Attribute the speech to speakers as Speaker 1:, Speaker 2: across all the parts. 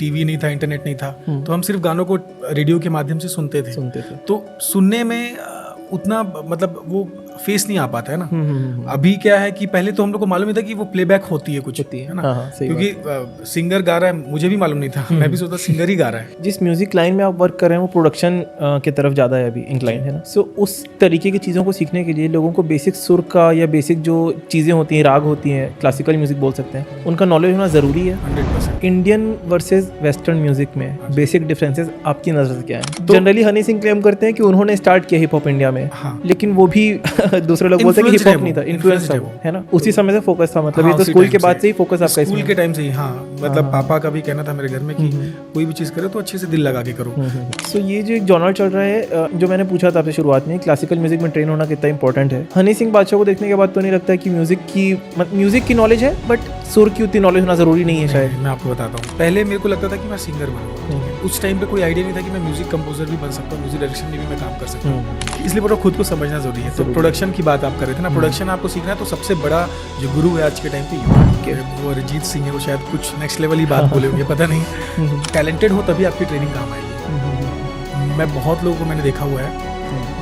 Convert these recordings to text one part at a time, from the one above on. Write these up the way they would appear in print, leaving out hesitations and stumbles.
Speaker 1: TV नहीं था, internet नहीं था, तो हम सिर्फ गानों को रेडियो के माध्यम से सुनते थे। तो सुनने में उतना मतलब वो फेस नहीं आ पाता है ना। अभी क्या है कि पहले तो हम लोग को मालूम नहीं था कि वो प्लेबैक होती है कुछ, है ना। क्योंकि सिंगर गा रहा है मुझे भी मालूम नहीं था, मैं भी सोचता सिंगर ही गा रहा है।
Speaker 2: जिस म्यूजिक लाइन में आप वर्क कर रहे हैं वो प्रोडक्शन की तरफ ज़्यादा है अभी इंक्लाइन, है ना। सो उस तरीके की चीज़ों को सीखने के लिए लोगों को बेसिक सुर का या बेसिक जो चीज़ें होती हैं, राग होती हैं, क्लासिकल म्यूजिक बोल सकते हैं, उनका नॉलेज होना ज़रूरी है।
Speaker 1: 100%।
Speaker 2: इंडियन वर्सेस वेस्टर्न म्यूजिक में बेसिक डिफरेंसेस आपकी नज़र से क्या है? जनरली हनी सिंह क्लेम करते हैं कि उन्होंने स्टार्ट किया हिप हॉप इंडिया में, लेकिन वो भी दूसरे लोग बोलते हैं कि हिप हॉप नहीं था, इन्फ्लुएंस था वो, है ना। उसी समय से फोकस था, मतलब ये तो स्कूल के बाद से ही फोकस आपका,
Speaker 1: स्कूल के टाइम से ही। हाँ, मतलब पापा का भी कहना था मेरे घर में कि कोई भी चीज़ करो तो अच्छे से दिल लगा के करो।
Speaker 2: सो ये जो एक जॉनर चल रहा है, जो मैंने पूछा था आपसे शुरुआत में, क्लासिकल म्यूजिक में ट्रेन होना कितना इंपॉर्टेंट है, हनी सिंह बादशाह को देखने के बाद तो नहीं लगता है कि म्यूजिक की नॉलेज है बट सुर की उतनी नॉलेज होना जरूरी नहीं है शायद?
Speaker 1: मैं आपको बताता हूँ, पहले मेरे को लगता था कि मैं सिंगर बनूंगा, उस टाइम पे कोई आइडिया नहीं था कि मैं म्यूजिक कंपोजर भी बन सकता हूँ, म्यूजिक डायरेक्शन में भी मैं काम कर सकता हूँ। इसलिए पूरा खुद को समझना जरूरी है। तो प्रोडक्शन की बात आप कर रहे थे ना, प्रोडक्शन आपको सीखना है तो सबसे बड़ा जो गुरु है आज के टाइम पे वो अरिजीत सिंह है। वो शायद कुछ नेक्स्ट लेवल ही बात बोले होंगे, पता नहीं। टैलेंटेड हो तभी आपकी ट्रेनिंग काम आएगी। मैं बहुत लोगों को मैंने देखा हुआ है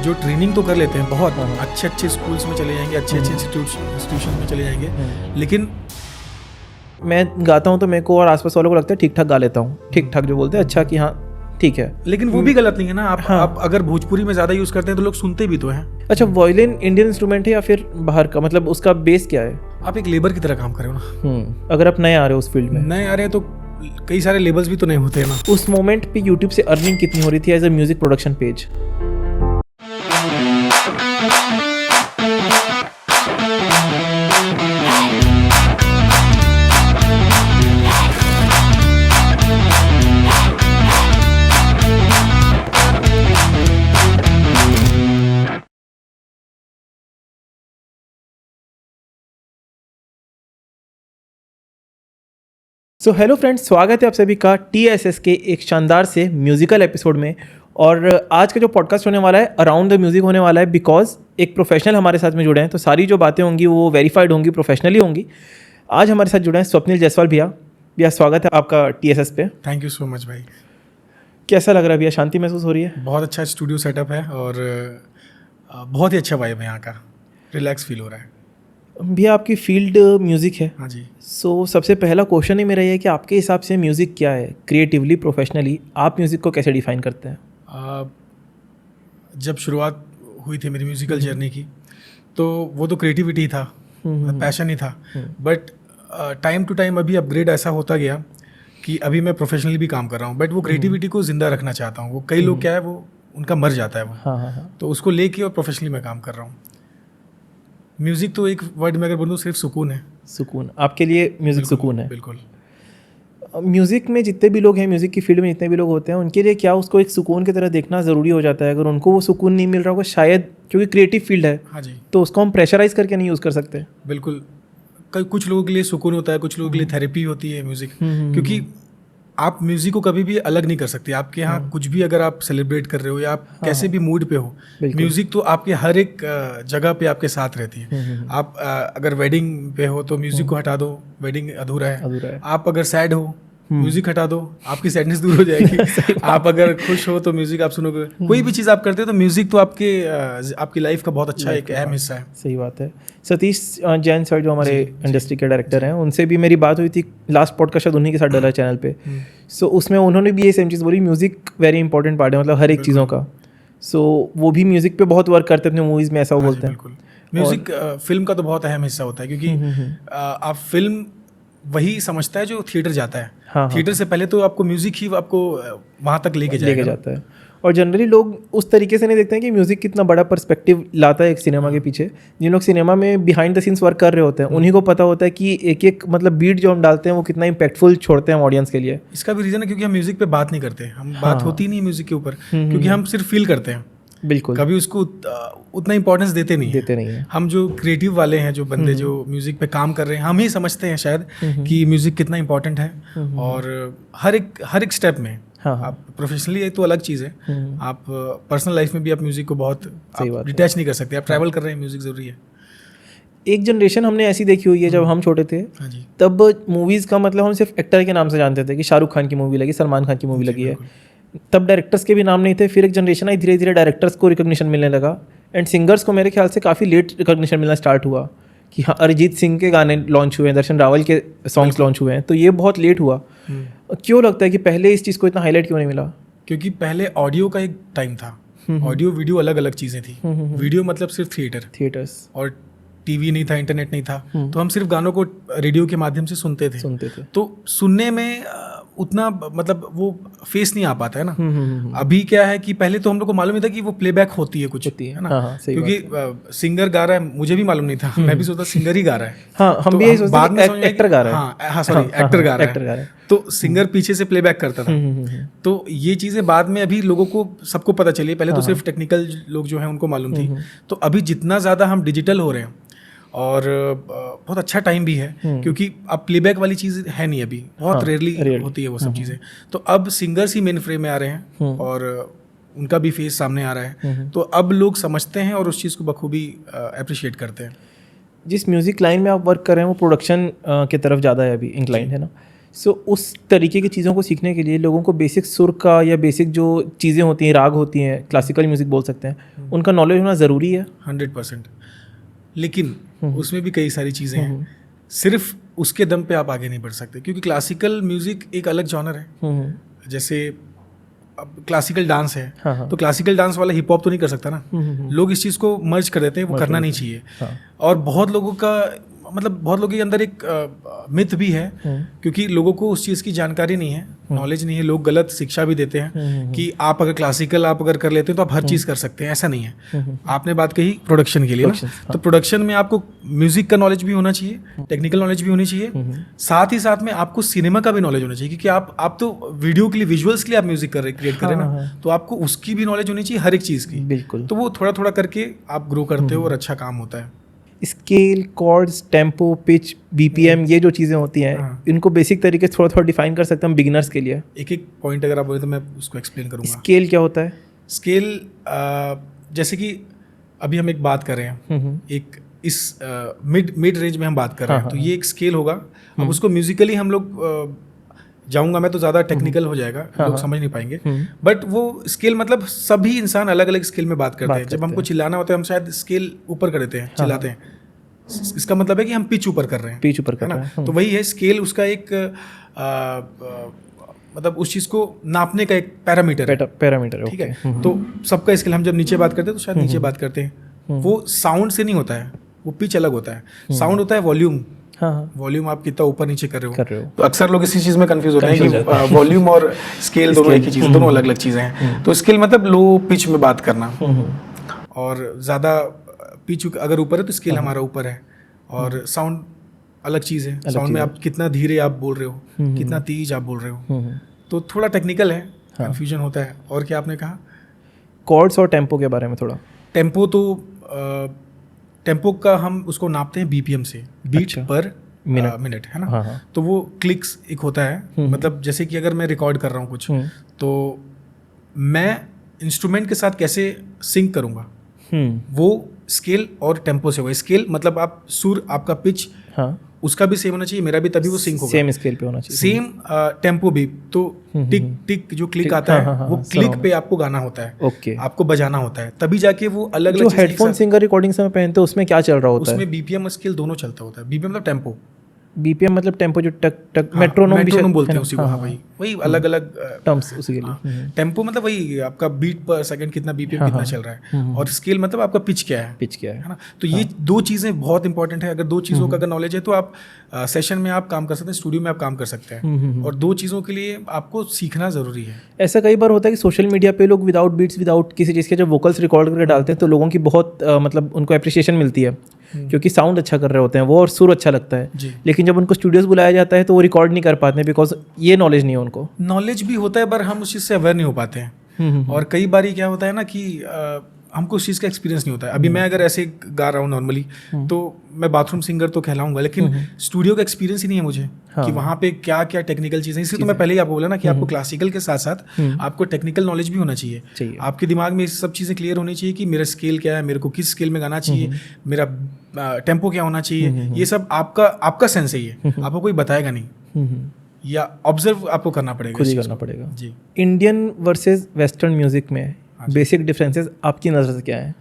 Speaker 1: जो ट्रेनिंग तो कर लेते हैं, बहुत अच्छे स्कूल्स में चले जाएंगे, अच्छे इंस्टीट्यूशन में चले जाएंगे, लेकिन
Speaker 2: मैं गाता हूँ तो मेरे को और आसपास वालों को लगता है ठीक ठाक गा लेता हूँ, ठीक ठाक जो बोलते हैं, अच्छा कि हाँ ठीक है,
Speaker 1: लेकिन वो भी गलत नहीं है ना। आप अगर भोजपुरी में ज्यादा यूज करते हैं तो लोग सुनते भी तो हैं।
Speaker 2: अच्छा, वायलिन इंडियन इंस्ट्रूमेंट है या फिर बाहर का, मतलब उसका बेस क्या है?
Speaker 1: आप एक लेबर की तरह काम कर रहे हो ना।
Speaker 2: अगर आप नए आ रहे हो उस फील्ड में,
Speaker 1: नए आ रहे हैं तो कई सारे लेबल्स भी तो नहीं होते हैं ना।
Speaker 2: उस मोमेंट पे यूट्यूब से अर्निंग कितनी हो रही थी as a music production page? So hello friends, स्वागत है आप सभी का TSS के एक शानदार से म्यूजिकल एपिसोड में। और आज का जो पॉडकास्ट होने वाला है अराउंड द म्यूजिक होने वाला है, बिकॉज एक प्रोफेशनल हमारे साथ में जुड़े हैं, तो सारी जो बातें होंगी वो वेरीफाइड होंगी, प्रोफेशनली होंगी। आज हमारे साथ जुड़े हैं स्वप्निल जायसवाल भैया, स्वागत है आपका TSS पे।
Speaker 1: थैंक यू सो मच भाई।
Speaker 2: कैसा लग रहा है भैया, शांति महसूस हो रही है?
Speaker 1: बहुत अच्छा स्टूडियो सेटअप है और बहुत ही अच्छा वाइब है यहाँ का, रिलैक्स फील हो रहा है।
Speaker 2: भैया आपकी फील्ड म्यूज़िक है।
Speaker 1: हाँ जी।
Speaker 2: सो सबसे पहला क्वेश्चन ही मेरा ये है कि आपके हिसाब से म्यूज़िक क्या है? क्रिएटिवली, प्रोफेशनली आप म्यूज़िक को कैसे डिफाइन करते हैं?
Speaker 1: जब शुरुआत हुई थी मेरी म्यूज़िकल जर्नी की, तो वो तो क्रिएटिविटी था, पैशन ही था। बट टाइम टू टाइम अभी अपग्रेड ऐसा होता गया कि अभी मैं प्रोफेशनली भी काम कर रहा हूँ, बट वो क्रिएटिविटी को ज़िंदा रखना चाहता हूँ। वो कई लोग क्या है वो उनका मर जाता है वो।
Speaker 2: हाँ।
Speaker 1: तो उसको लेके और प्रोफेशनली मैं काम कर रहा हूँ। म्यूज़िक तो एक वर्ड में अगर बोलूँ सिर्फ सुकून है।
Speaker 2: सुकून, आपके लिए म्यूज़िक सुकून है?
Speaker 1: बिल्कुल।
Speaker 2: म्यूज़िक में जितने भी लोग हैं, म्यूज़िक की फील्ड में जितने भी लोग होते हैं, उनके लिए क्या उसको एक सुकून की तरह देखना ज़रूरी हो जाता है? अगर उनको वो सुकून नहीं मिल रहा होगा शायद, क्योंकि क्रिएटिव फील्ड है,
Speaker 1: हाँ जी,
Speaker 2: तो उसको हम प्रेशराइज करके नहीं यूज़ कर सकते।
Speaker 1: बिल्कुल। कुछ लोगों के लिए सुकून होता है, कुछ लोगों के लिए थेरेपी होती है म्यूज़िक, क्योंकि आप म्यूज़िक को कभी भी अलग नहीं कर सकते। आपके यहाँ कुछ भी अगर आप सेलिब्रेट कर रहे हो या आप कैसे भी मूड पे हो, म्यूज़िक तो आपके हर एक जगह पे आपके साथ रहती है। आप अगर वेडिंग पे हो तो म्यूज़िक को हटा दो, वेडिंग अधूरा है। आप अगर सैड हो, म्यूज़िक हटा दो, आपकी सैडनेस दूर हो जाएगी। आप अगर खुश हो तो म्यूज़िक आप सुनोगे। कोई भी चीज़ आप करते हो तो म्यूज़िक तो आपकी लाइफ का बहुत अच्छा एक अहम हिस्सा है।
Speaker 2: सही बात है। सतीश जैन सर जो हमारे इंडस्ट्री के डायरेक्टर हैं, उनसे भी मेरी बात हुई थी, लास्ट पॉडकास्ट शायद उन्हीं के साथ डाला चैनल पे। सो उसमें उन्होंने भी ये सेम चीज़ बोली, म्यूज़िक वेरी इंपॉर्टेंट पार्ट है, मतलब हर एक चीज़ों का। सो वो भी म्यूज़िक पे बहुत वर्क करते हैं अपने मूवीज़ में, ऐसा वो बोलते हैं।
Speaker 1: म्यूज़िक फिल्म का तो बहुत अहम हिस्सा होता है, क्योंकि आप फिल्म वही समझता है जो थिएटर जाता है। थिएटर से पहले तो आपको म्यूजिक ही आपको वहाँ तक लेके जाता है।
Speaker 2: और जनरली लोग उस तरीके से नहीं देखते हैं कि म्यूज़िक कितना बड़ा पर्सपेक्टिव लाता है एक सिनेमा के पीछे। जिन लोग सिनेमा में बिहाइंड द सीन्स वर्क कर रहे होते हैं, उन्हीं को पता होता है कि एक मतलब बीट जो हम डालते हैं वो कितना इम्पैक्टफुल छोड़ते हैं ऑडियंस के लिए।
Speaker 1: इसका भी रीज़न है क्योंकि हम म्यूजिक पे बात नहीं करते, हम बात होती नहीं म्यूजिक के ऊपर, क्योंकि हम सिर्फ फील करते हैं।
Speaker 2: बिल्कुल,
Speaker 1: कभी उसको उतना इंपॉर्टेंस देते नहीं है। हम जो क्रिएटिव वाले हैं, जो बंदे जो म्यूजिक पे काम कर रहे हैं, हम ही समझते हैं शायद कि म्यूजिक कितना इंपॉर्टेंट है। और हर एक स्टेप में आप प्रोफेशनली तो अलग चीज़ है, आप पर्सनल लाइफ में भी आप म्यूजिक को बहुत डिटैच नहीं कर सकते। आप ट्रैवल कर रहे हैं, म्यूजिक जरूरी है।
Speaker 2: एक जनरेशन हमने ऐसी देखी हुई है जब हम छोटे थे,
Speaker 1: हाँ जी,
Speaker 2: तब मूवीज़ का मतलब हम सिर्फ एक्टर के नाम से जानते थे कि शाहरुख खान की मूवी लगी, सलमान खान की मूवी लगी है। तब डायरेक्टर्स के भी नाम नहीं थे। फिर एक जनरेशन आई, धीरे धीरे डायरेक्टर्स को रिकॉग्निशन मिलने लगा एंड सिंगर्स को मेरे ख्याल से काफ़ी लेट रिकॉग्निशन मिलना स्टार्ट हुआ कि हाँ अरिजीत सिंह के गाने लॉन्च हुए हैं, दर्शन रावल के सॉन्ग्स लॉन्च हुए हैं, तो ये बहुत लेट हुआ। क्यों लगता है कि पहले इस चीज़ को इतना हाईलाइट क्यों नहीं मिला?
Speaker 1: क्योंकि पहले ऑडियो का एक टाइम था, ऑडियो वीडियो अलग अलग चीज़ें थी। वीडियो मतलब सिर्फ
Speaker 2: थिएटर्स
Speaker 1: और टीवी नहीं था, इंटरनेट नहीं था, तो हम सिर्फ गानों को रेडियो के माध्यम से सुनते थे। तो सुनने में उतना मतलब वो फेस नहीं आ पाता है ना। अभी क्या है कि पहले तो हम लोग को मालूम नहीं था कि वो प्लेबैक होती है कुछ, है ना। क्योंकि सिंगर गा रहा है, मुझे भी मालूम नहीं था, मैं भी सोचता सिंगर ही गा रहा है।
Speaker 2: हाँ, हम
Speaker 1: तो
Speaker 2: भी यही सोचते
Speaker 1: बाद में
Speaker 2: एक्टर गा रहा है।
Speaker 1: हाँ सॉरी, एक्टर गा रहा है, तो सिंगर पीछे से प्लेबैक करता था। तो ये चीज़ें बाद में अभी लोगों को सबको पता चली, पहले तो सिर्फ टेक्निकल लोग जो हैं उनको मालूम थी। तो अभी जितना ज़्यादा हम डिजिटल हो रहे हैं और बहुत अच्छा टाइम भी है, क्योंकि अब प्लेबैक वाली चीज़ है नहीं, अभी बहुत रेयरली होती है वो सब चीज़ें। तो अब सिंगर्स ही मेन फ्रेम में आ रहे हैं और उनका भी फेस सामने आ रहा है, तो अब लोग समझते हैं और उस चीज़ को बखूबी अप्रिशिएट करते हैं।
Speaker 2: जिस म्यूज़िक लाइन में आप वर्क कर रहे हैं वो प्रोडक्शन की तरफ ज़्यादा है अभी इंक्लाइन, है ना। सो उस तरीके की चीज़ों को सीखने के लिए लोगों को बेसिक सुर का या बेसिक जो चीज़ें होती हैं, राग होती हैं, क्लासिकल म्यूज़िक बोल सकते हैं, उनका नॉलेज होना ज़रूरी है।
Speaker 1: 100%। लेकिन उसमें भी कई सारी चीज़ें हैं, सिर्फ उसके दम पे आप आगे नहीं बढ़ सकते, क्योंकि क्लासिकल म्यूज़िक एक अलग जॉनर है। जैसे अब क्लासिकल डांस है, तो क्लासिकल डांस वाला हिप हॉप तो नहीं कर सकता ना। लोग इस चीज़ को मर्ज कर देते हैं, वो करना नहीं चाहिए। और बहुत लोगों का मतलब बहुत लोगों के अंदर एक मिथ भी है, क्योंकि लोगों को उस चीज़ की जानकारी नहीं है, नॉलेज नहीं है। लोग गलत शिक्षा भी देते हैं कि आप अगर क्लासिकल आप अगर कर लेते हैं तो आप हर चीज़ कर सकते हैं, ऐसा नहीं है। आपने बात कही प्रोडक्शन के लिए ना, तो प्रोडक्शन में आपको म्यूजिक का नॉलेज भी होना चाहिए, टेक्निकल नॉलेज भी होनी चाहिए, साथ ही साथ में आपको सिनेमा का भी नॉलेज होना चाहिए, क्योंकि आप तो वीडियो के लिए, विजुअल्स के लिए आप म्यूजिक क्रिएट कर रहे हैं ना, तो आपको उसकी भी नॉलेज होनी चाहिए, हर एक चीज़ की।
Speaker 2: बिल्कुल।
Speaker 1: तो वो थोड़ा थोड़ा करके आप ग्रो करते हो और अच्छा काम होता है।
Speaker 2: Scale, chords, tempo, pitch, BPM, ये जो चीज़ें होती हैं, इनको बेसिक तरीके से थोड़ा थोड़ा डिफाइन कर सकते हैं हम बिगिनर्स के लिए।
Speaker 1: एक एक पॉइंट अगर आप बोले तो मैं उसको एक्सप्लेन करूँगा।
Speaker 2: स्केल क्या होता है?
Speaker 1: स्केल जैसे कि अभी हम एक बात कर रहे हैं, एक इस मिड रेंज में हम बात कर रहे हैं, तो ये एक स्केल होगा। अब उसको म्यूजिकली हम लोग जाऊंगा मैं तो ज़्यादा टेक्निकल हो जाएगा, लोग समझ नहीं पाएंगे। बट वो स्केल मतलब सभी इंसान अलग अलग स्केल में बात करते हैं। जब हमको चिल्लाना होता है हम शायद स्केल ऊपर कर देते हैं, चिल्लाते हैं। इसका मतलब है कि हम पिच ऊपर कर रहे हैं,
Speaker 2: पिच ऊपर कर रहे हैं।
Speaker 1: तो वही है स्केल, उसका एक मतलब उस चीज़ को नापने का एक पैरामीटर
Speaker 2: है,
Speaker 1: ठीक है। तो सबका स्केल, हम जब नीचे बात करते हैं तो शायद नीचे बात करते हैं, वो साउंड से नहीं होता है, वो पिच अलग होता है। साउंड होता है वॉल्यूम। वॉल्यूम आप कितना ऊपर नीचे कर रहे हो। तो अक्सर लोग इसी चीज़ में कंफ्यूज होते हैं कि वॉल्यूम और स्केल दोनों एक ही चीज़, दोनों अलग अलग चीज़ें हैं। तो स्केल मतलब लो पिच में बात करना, और ज़्यादा पिच अगर ऊपर है तो स्केल हमारा ऊपर है, और साउंड अलग चीज़ है। साउंड में आप कितना धीरे आप बोल रहे हो, कितना तेज आप बोल रहे हो, तो थोड़ा टेक्निकल है, कंफ्यूजन होता है। और क्या आपने कहा?
Speaker 2: कॉर्ड्स और टेम्पो के बारे में थोड़ा।
Speaker 1: टेम्पो तो टेम्पो का हम उसको नापते हैं बीपीएम से, बीट पर मिनट, है ना। तो वो क्लिक्स एक होता है, मतलब जैसे कि अगर मैं रिकॉर्ड कर रहा हूँ कुछ, तो मैं इंस्ट्रूमेंट के साथ कैसे सिंक करूँगा, वो स्केल और टेम्पो से होगा। स्केल मतलब आप सुर, आपका पिच, उसका भी सेम होना चाहिए, मेरा भी, तभी वो सिंक होगा।
Speaker 2: सेम स्केल पे होना चाहिए,
Speaker 1: सेम टेम्पो भी। तो टिक टिक जो क्लिक आता है, वो क्लिक पे आपको गाना होता है,
Speaker 2: ओके, आपको
Speaker 1: बजाना होता है, तभी जाके वो अलग अलग।
Speaker 2: जो हेडफोन सिंगर रिकॉर्डिंग समय पहनते हैं उसमें क्या चल रहा होता है?
Speaker 1: उसमें बीपीएम स्केल दोनों चलता होता है। बीपीएम मतलब टेम्पो,
Speaker 2: बीपीएम मतलब टेम्पो, जो टक टक मेट्रोनोम
Speaker 1: बोलते हैं उसी को। वही अलग अलग
Speaker 2: टर्म्स उसी के लिए।
Speaker 1: टेम्पो मतलब वही आपका बीट पर सेकंड कितना, बीपीएम कितना चल रहा है, और स्केल मतलब आपका पिच क्या है ना। तो ये दो चीज़ें बहुत इंपॉर्टेंट है। अगर दो चीज़ों का अगर नॉलेज है तो आप सेशन में आप काम कर सकते हैं, स्टूडियो में आप काम कर सकते हैं, और दो चीज़ों के लिए आपको सीखना ज़रूरी है।
Speaker 2: ऐसा कई बार होता है कि सोशल मीडिया पे लोग विदाउट बीट्स, विदाउट किसी चीज़ के जब वोकल्स रिकॉर्ड करके डालते हैं तो लोगों की बहुत मतलब उनको अप्रिशिएशन मिलती है, क्योंकि साउंड अच्छा कर रहे होते हैं वो और सुर अच्छा लगता है। लेकिन जब उनको स्टूडियोज बुलाया जाता है तो वो रिकॉर्ड नहीं कर पाते, बिकॉज ये नॉलेज नहीं है उनको।
Speaker 1: नॉलेज भी होता है पर हम उस चीज़ से अवेयर नहीं हो पाते हैं। और कई बार क्या होता है ना कि हमको उस चीज़ का एक्सपीरियंस नहीं होता है। अभी मैं अगर ऐसे गा रहा हूँ नॉर्मली तो मैं बाथरूम सिंगर तो कहलाऊंगा, लेकिन स्टूडियो का एक्सपीरियंस ही नहीं है मुझे कि वहाँ पे क्या क्या टेक्निकल चीज़ें। इसलिए तो मैं पहले ही आपको बोला ना कि आपको क्लासिकल के साथ साथ आपको टेक्निकल नॉलेज भी होना चाहिए। आपके दिमाग में ये सब चीज़ें क्लियर होनी चाहिए कि मेरा स्केल क्या है, मेरे को किस स्केल में गाना चाहिए, मेरा टेम्पो क्या होना चाहिए। ये सब आपका सेंस है, ये आपको कोई बताएगा नहीं, या ऑब्जर्व आपको करना पड़ेगा,
Speaker 2: खुद ही करना पड़ेगा
Speaker 1: जी।
Speaker 2: इंडियन वर्सेस वेस्टर्न म्यूजिक में बेसिक डिफरेंसेस आपकी नज़र से क्या है?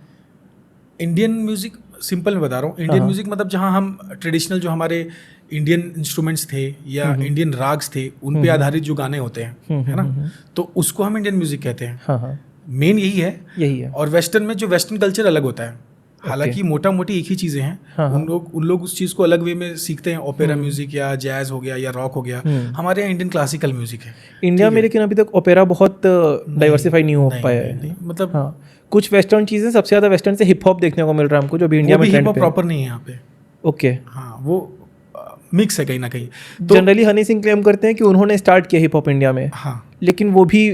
Speaker 1: इंडियन म्यूजिक सिंपल मैं बता रहा हूँ, इंडियन म्यूजिक मतलब जहाँ हम ट्रेडिशनल जो हमारे इंडियन इंस्ट्रूमेंट्स थे या इंडियन राग्स थे उन पे आधारित जो गाने होते हैं, है ना, तो उसको हम इंडियन म्यूजिक कहते हैं। मेन यही है। और वेस्टर्न में जो वेस्टर्न कल्चर अलग होता है, हालांकि मोटा मोटी एक ही चीज़ें हैं। उन लोग उस चीज़ को अलग वे में सीखते हैं, ओपेरा म्यूजिक या जैज हो गया या रॉक हो गया। हमारे यहाँ इंडियन क्लासिकल म्यूजिक है
Speaker 2: इंडिया में, लेकिन अभी तक ओपेरा बहुत डाइवर्सिफाई नहीं हो पाया है।
Speaker 1: मतलब
Speaker 2: कुछ वेस्टर्न चीज़ें, सबसे ज़्यादा वेस्टर्न से हिप हॉप देखने को मिल रहा है हमको, जो भी इंडिया में ट्रेंड पे
Speaker 1: प्रॉपर नहीं है यहाँ पे।
Speaker 2: ओके,
Speaker 1: हाँ, वो मिक्स है कहीं ना कहीं।
Speaker 2: जनरली हनी सिंह क्लेम करते हैं कि उन्होंने स्टार्ट किया हिप हॉप इंडिया में,
Speaker 1: हाँ,
Speaker 2: लेकिन वो भी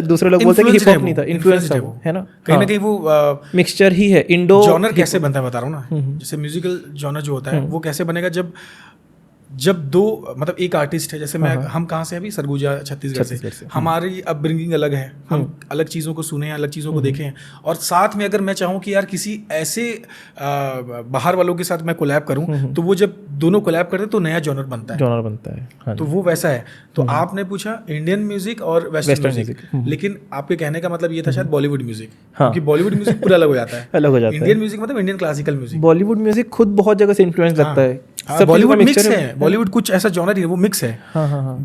Speaker 2: दूसरे लोग बोलते हैं कि हिप हॉप नहीं था, इन्फ्लुएंस था वो, है ना,
Speaker 1: कहीं ना कहीं वो
Speaker 2: मिक्सचर ही है। इंडो
Speaker 1: जॉनर कैसे बनता है बता रहा हूँ ना, जैसे म्यूजिकल जॉनर जो होता है वो कैसे बनेगा जब दो मतलब एक आर्टिस्ट है, जैसे हम कहाँ से अभी सरगुजा छत्तीसगढ़ से, हमारी अपब्रिंगिंग अलग है, हम अलग चीज़ों को सुने हैं, अलग चीज़ों को देखें हैं, और साथ में अगर मैं चाहूँ कि यार किसी ऐसे बाहर वालों के साथ मैं कोलैब करूँ, तो वो जब दोनों कोलैब करते हैं तो नया जॉनर बनता है। हाँ, तो वो वैसा है। तो आपने पूछा इंडियन म्यूजिक और वेस्टर्न म्यूजिक, लेकिन आपके कहने का मतलब ये था शायद बॉलीवुड म्यूजिक, क्योंकि बॉलीवुड म्यूजिक पूरा अलग हो जाता है। इंडियन म्यूजिक मतलब Indian classical music.
Speaker 2: Bollywood music खुद बहुत जगह से इन्फ्लुएंस लगता है।
Speaker 1: बॉलीवुड मिक्स है, बॉलीवुड कुछ ऐसा जॉनर ही है, वो मिक्स है।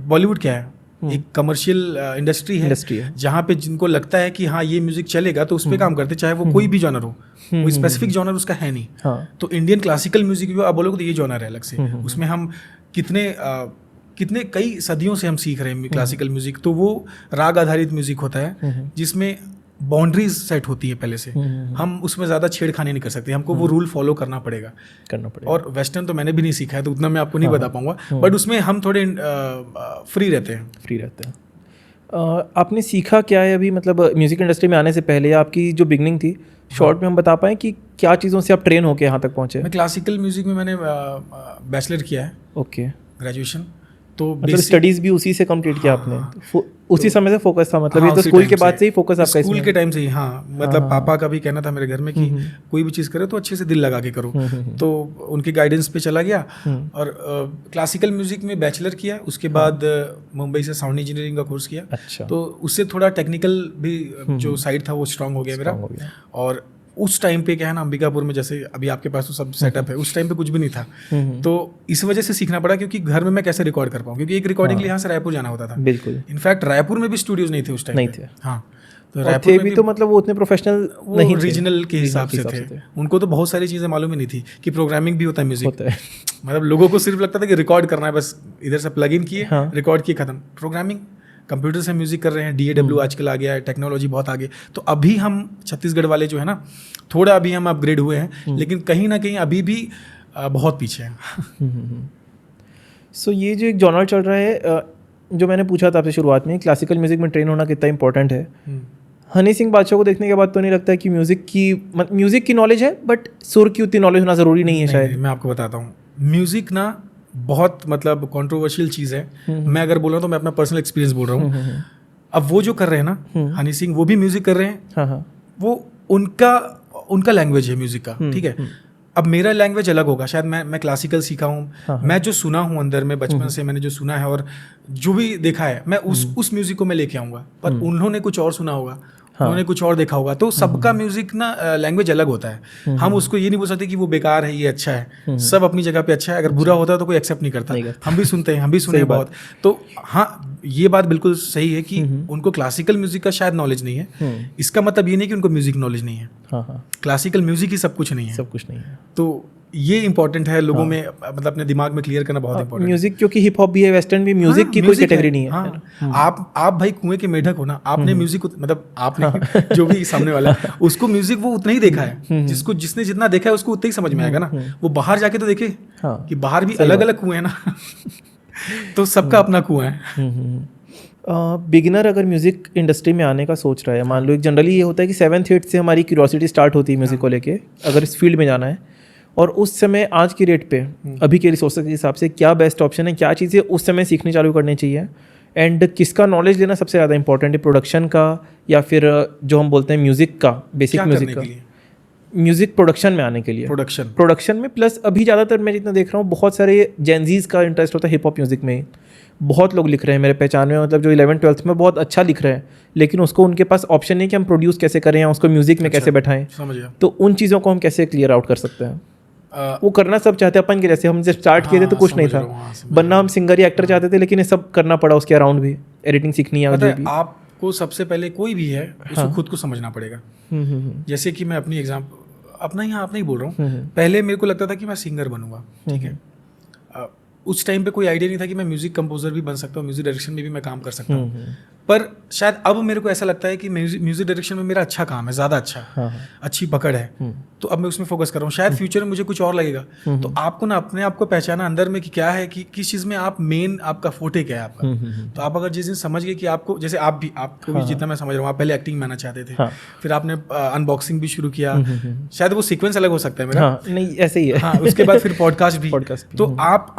Speaker 1: बॉलीवुड क्या है, एक कमर्शियल इंडस्ट्री है जहाँ पे जिनको लगता है कि हाँ ये म्यूजिक चलेगा तो उस पर काम करते, चाहे वो कोई भी जॉनर हो, कोई स्पेसिफिक जॉनर उसका है नहीं। तो इंडियन क्लासिकल म्यूजिक भी आप बोलोगे तो ये जॉनर है अलग से, उसमें हम कितने कई सदियों से हम सीख रहे हैं क्लासिकल म्यूजिक। तो वो राग आधारित म्यूजिक होता है जिसमें बाउंड्रीज सेट होती है पहले से, हम उसमें ज़्यादा छेड़खानी नहीं कर सकते, हमको वो रूल फॉलो करना पड़ेगा। और वेस्टर्न तो मैंने भी नहीं सीखा है तो उतना मैं आपको नहीं बता पाऊंगा, बट उसमें हम थोड़े फ्री रहते हैं।
Speaker 2: आपने सीखा क्या है अभी, मतलब म्यूज़िक इंडस्ट्री में आने से पहले आपकी जो बिगनिंग थी, शॉर्ट में हम बता पाएँ कि क्या चीज़ों से आप ट्रेन होकर यहाँ तक पहुँचे?
Speaker 1: मैं क्लासिकल म्यूजिक में मैंने बैचलर किया है,
Speaker 2: ओके,
Speaker 1: ग्रेजुएशन, तो
Speaker 2: मतलब स्टडीज भी उसी से कंप्लीट किया आपने? उसी समय से फोकस था, मतलब ये तो स्कूल के बाद से ही फोकस आपका?
Speaker 1: स्कूल के टाइम से ही, हाँ, मतलब पापा का भी कहना था मेरे घर में कि कोई भी चीज़ करे तो अच्छे से दिल लगा के करो, तो उनके गाइडेंस पे चला गया और क्लासिकल म्यूजिक में बैचलर किया। उसके बाद मुंबई से साउंड इंजीनियरिंग का कोर्स किया।
Speaker 2: अच्छा,
Speaker 1: तो उससे थोड़ा टेक्निकल भी जो साइड था वो स्ट्रांग हो गया मेरा। और उस टाइम पे क्या है ना, अंबिकापुर में जैसे अभी आपके पास तो सब सेटअप है, उस टाइम पे कुछ भी नहीं था, तो इस वजह से सीखना पड़ा, क्योंकि घर में मैं कैसे रिकॉर्ड कर पाऊँ, क्योंकि एक रिकॉर्डिंग के लिए यहाँ से रायपुर जाना होता था।
Speaker 2: बिल्कुल,
Speaker 1: इनफैक्ट रायपुर में भी स्टूडियोज नहीं थे उस टाइम,
Speaker 2: नहीं थे।
Speaker 1: हाँ,
Speaker 2: तो रायपुर में भी तो मतलब वो उतने प्रोफेशनल नहीं,
Speaker 1: रीजनल के हिसाब से थे, उनको तो बहुत सारी चीज़ें मालूम ही नहीं थी कि प्रोग्रामिंग भी होता है म्यूजिक। मतलब लोगों को सिर्फ लगता था कि रिकॉर्ड करना है, बस इधर से प्लग इन किए, रिकॉर्ड किए, खत्म। प्रोग्रामिंग, कंप्यूटर से म्यूजिक कर रहे हैं, DAW आजकल आ गया है, टेक्नोलॉजी बहुत आगे। तो अभी हम छत्तीसगढ़ वाले जो है ना, थोड़ा अभी हम अपग्रेड हुए हैं, लेकिन कहीं ना कहीं अभी भी बहुत पीछे हैं।
Speaker 2: सो ये जो एक जॉनर चल रहा है, जो मैंने पूछा था आपसे शुरुआत में, क्लासिकल म्यूजिक में ट्रेन होना कितना इंपॉर्टेंट है, हनी सिंह बादशाह को देखने के बाद तो नहीं लगता है कि म्यूजिक की नॉलेज है, बट सुर की उतनी नॉलेज होना ज़रूरी नहीं है शायद?
Speaker 1: मैं आपको बताता हूँ, म्यूजिक ना बहुत मतलब कंट्रोवर्शियल चीज़ है। मैं अगर बोल रहा हूँ तो मैं अपना पर्सनल एक्सपीरियंस बोल रहा हूँ। अब वो जो कर रहे हैं ना, हनी सिंह, वो भी म्यूजिक कर रहे हैं, वो उनका लैंग्वेज है म्यूजिक का, ठीक है। अब मेरा लैंग्वेज अलग होगा, शायद मैं क्लासिकल सीखा हूँ, मैं जो सुना हूँ अंदर में बचपन से, मैंने जो सुना है और जो भी देखा है, मैं उस म्यूजिक को मैं लेके आऊँगा, पर उन्होंने कुछ और सुना होगा, उन्होंने कुछ और देखा होगा, तो सबका म्यूजिक ना लैंग्वेज अलग होता है। हम उसको ये नहीं बोल सकते कि वो बेकार है, ये अच्छा है, सब अपनी जगह पे अच्छा है। अगर बुरा होता है तो कोई एक्सेप्ट नहीं करता, हम भी सुनते हैं, हम भी सुने बहुत। तो हाँ, ये बात बिल्कुल सही है कि उनको क्लासिकल म्यूजिक का शायद नॉलेज नहीं है, इसका मतलब ये नहीं कि उनको म्यूजिक नॉलेज नहीं है। क्लासिकल म्यूजिक ही सब कुछ नहीं है,
Speaker 2: सब कुछ नहीं है।
Speaker 1: तो ये इंपॉर्टेंट है लोगों में, मतलब अपने दिमाग में क्लियर करना बहुत इंपॉर्टेंट है।
Speaker 2: म्यूजिक क्योंकि हिप हॉप भी है, वेस्टर्न भी, म्यूजिक की कोई कैटेगरी नहीं है।
Speaker 1: आप भाई कुएं के मेढक हो ना, आपने म्यूजिक मतलब आपने जो भी सामने वाला है उसको म्यूजिक वो उतना ही देखा है, जिसने जितना देखा है उसको उतना ही समझ में आएगा ना। वो बाहर जाके तो देखे कि बाहर भी अलग अलग कुएं हैं ना, तो सबका अपना कुआं है।
Speaker 2: बिगिनर अगर म्यूज़िक इंडस्ट्री में आने का सोच रहा है, मान लो एक जनरली ये होता है कि 7th 8th से हमारी क्यूरियोसिटी स्टार्ट होती है म्यूज़िक को लेके, अगर इस फील्ड में जाना है, और उस समय आज की रेट पे अभी के रिसोर्सेज के हिसाब से क्या बेस्ट ऑप्शन है, क्या चीज़ें उस समय सीखनी चालू करनी चाहिए, एंड किसका नॉलेज लेना सबसे ज़्यादा इंपॉर्टेंट है, प्रोडक्शन का या फिर जो हम बोलते हैं म्यूज़िक का, बेसिक म्यूज़िक का, म्यूज़िक प्रोडक्शन में आने के लिए, प्रोडक्शन में। प्लस अभी ज़्यादातर मैं जितना देख रहा हूँ बहुत सारे जेनजीज का इंटरेस्ट होता है हिप हॉप म्यूज़िक में। बहुत लोग लिख रहे हैं मेरे पहचान में, मतलब जो 11th 12th में बहुत अच्छा लिख रहे हैं, लेकिन उसको उनके पास ऑप्शन नहीं कि हम प्रोड्यूस कैसे करें या उसको म्यूज़िक में कैसे बैठाएं। तो उन चीज़ों को हम कैसे क्लियर आउट कर सकते हैं? वो करना सब चाहते हैं अपन के, जैसे हम जब स्टार्ट किए थे तो कुछ नहीं था, बनना हम सिंगर या एक्टर चाहते थे, लेकिन ये सब करना पड़ा उसके अराउंड भी, एडिटिंग सीखनी है।
Speaker 1: आपको सबसे पहले कोई भी है उसको खुद को समझना पड़ेगा। जैसे कि मैं अपनी अपना ही बोल रहा हूँ, पहले मेरे को लगता था कि मैं सिंगर बनूंगा, ठीक है। उस टाइम पे कोई आइडिया नहीं था कि मैं म्यूजिक कंपोजर भी बन सकता हूँ, म्यूजिक डायरेक्शन में भी मैं काम कर सकता हूँ। पर शायद अब मेरे को ऐसा लगता है कि म्यूजिक डायरेक्शन में मेरा अच्छा काम है, ज़्यादा अच्छा, अच्छी पकड़ है, तो अब मैं उसमें फोकस कर रहा हूँ। शायद फ्यूचर में मुझे कुछ और लगेगा। तो आपको ना अपने आप को पहचाना अंदर में कि क्या है, कि किस चीज़ में आप मेन, आपका फोटे क्या है आपका। तो आप अगर जिस दिन समझ गए कि आपको, जैसे आपको भी जितना मैं समझ रहा हूँ, आप पहले एक्टिंग में आना चाहते थे, फिर आपने अनबॉक्सिंग भी शुरू किया, शायद वो सीक्वेंस अलग हो सकता है मेरा,
Speaker 2: नहीं ऐसे ही है।
Speaker 1: हाँ, उसके बाद फिर पॉडकास्ट भी। तो आप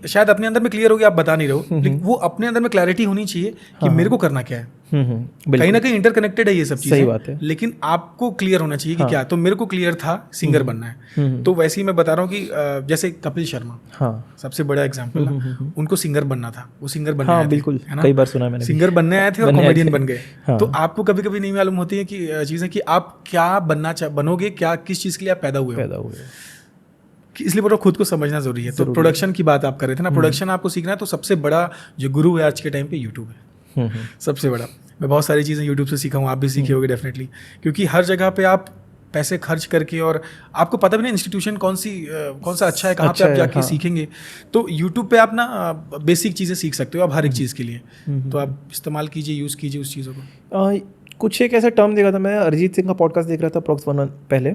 Speaker 1: शायद अपने अंदर में क्लियर हो गया, आप बता नहीं रहे हो, लेकिन वो अपने अंदर में क्लैरिटी होनी चाहिए कि मेरे को करना क्या है। कहीं ना कहीं इंटरकनेक्टेड है ये सब चीजें,
Speaker 2: सही बात है।
Speaker 1: लेकिन आपको क्लियर होना चाहिए कि क्या। तो मेरे को क्लियर था सिंगर बनना है, तो वैसे ही मैं बता रहा हूँ कि जैसे कपिल शर्मा, सबसे बड़ा एग्जांपल ना, उनको सिंगर बनना था, वो सिंगर बनने आए थे,
Speaker 2: बिल्कुल, कई बार सुना मैंने,
Speaker 1: सिंगर बनने आए थे और कॉमेडियन बन गए। तो आपको कभी कभी नहीं मालूम होती है कि चीजें कि आप क्या बनोगे, क्या किस चीज के लिए आप पैदा हुए, इसलिए बोलो खुद को समझना जरूरी है। तो प्रोडक्शन की बात आप कर रहे थे ना, प्रोडक्शन आपको सीखना है, तो सबसे बड़ा जो गुरु है आज के टाइम पे यूट्यूब है, सबसे बड़ा। मैं बहुत सारी चीज़ें यूट्यूब से सीखा हूँ, आप भी सीखे होगे डेफिनेटली, क्योंकि हर जगह पे आप पैसे खर्च करके, और आपको पता भी नहीं इंस्टीट्यूशन कौन सा अच्छा है, कहाँ पे आप जाके सीखेंगे। तो यूट्यूब पे आप ना बेसिक चीज़ें सीख सकते हो आप हर एक चीज़ के लिए, तो आप इस्तेमाल कीजिए, यूज़ कीजिए उस चीज़ों को।
Speaker 2: कुछ एक ऐसा टर्म देखा था मैं, अरिजीत सिंह का पॉडकास्ट देख रहा था अप्रॉक्स 1 मंथ पहले,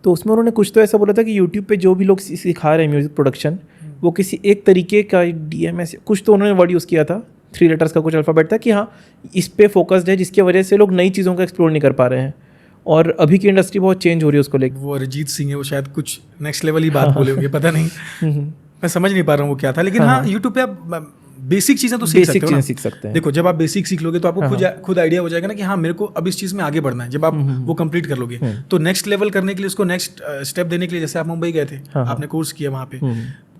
Speaker 2: तो उसमें उन्होंने कुछ तो ऐसा बोला था कि यूट्यूब पे जो भी लोग सिखा रहे हैं म्यूज़िक प्रोडक्शन, वो किसी एक तरीके का DMS कुछ तो उन्होंने वर्ड यूज़ किया था, 3 लेटर्स का कुछ अल्फ़ाबेट था, कि हाँ इस पे फोकस्ड है, जिसकी वजह से लोग नई चीज़ों का एक्सप्लोर नहीं कर पा रहे हैं, और अभी की इंडस्ट्री बहुत चेंज हो रही है उसको लेकर।
Speaker 1: वो अरिजीत सिंह है, वो शायद कुछ नेक्स्ट लेवल ही बात बोले होंगे, पता नहीं, मैं समझ नहीं पा रहा हूँ वो क्या था, लेकिन हाँ यूट्यूब पे आप बेसिक चीज़ें तो सीख सकते हैं। देखो, जब आप बेसिक सीख लोगे तो आपको खुद आइडिया हो जाएगा ना कि हाँ मेरे को अब इस चीज़ में आगे बढ़ना है। जब आप वो कंप्लीट कर लोगे तो नेक्स्ट लेवल करने के लिए, उसको नेक्स्ट स्टेप देने के लिए, जैसे आप मुंबई गए थे, आपने कोर्स किया वहाँ पे,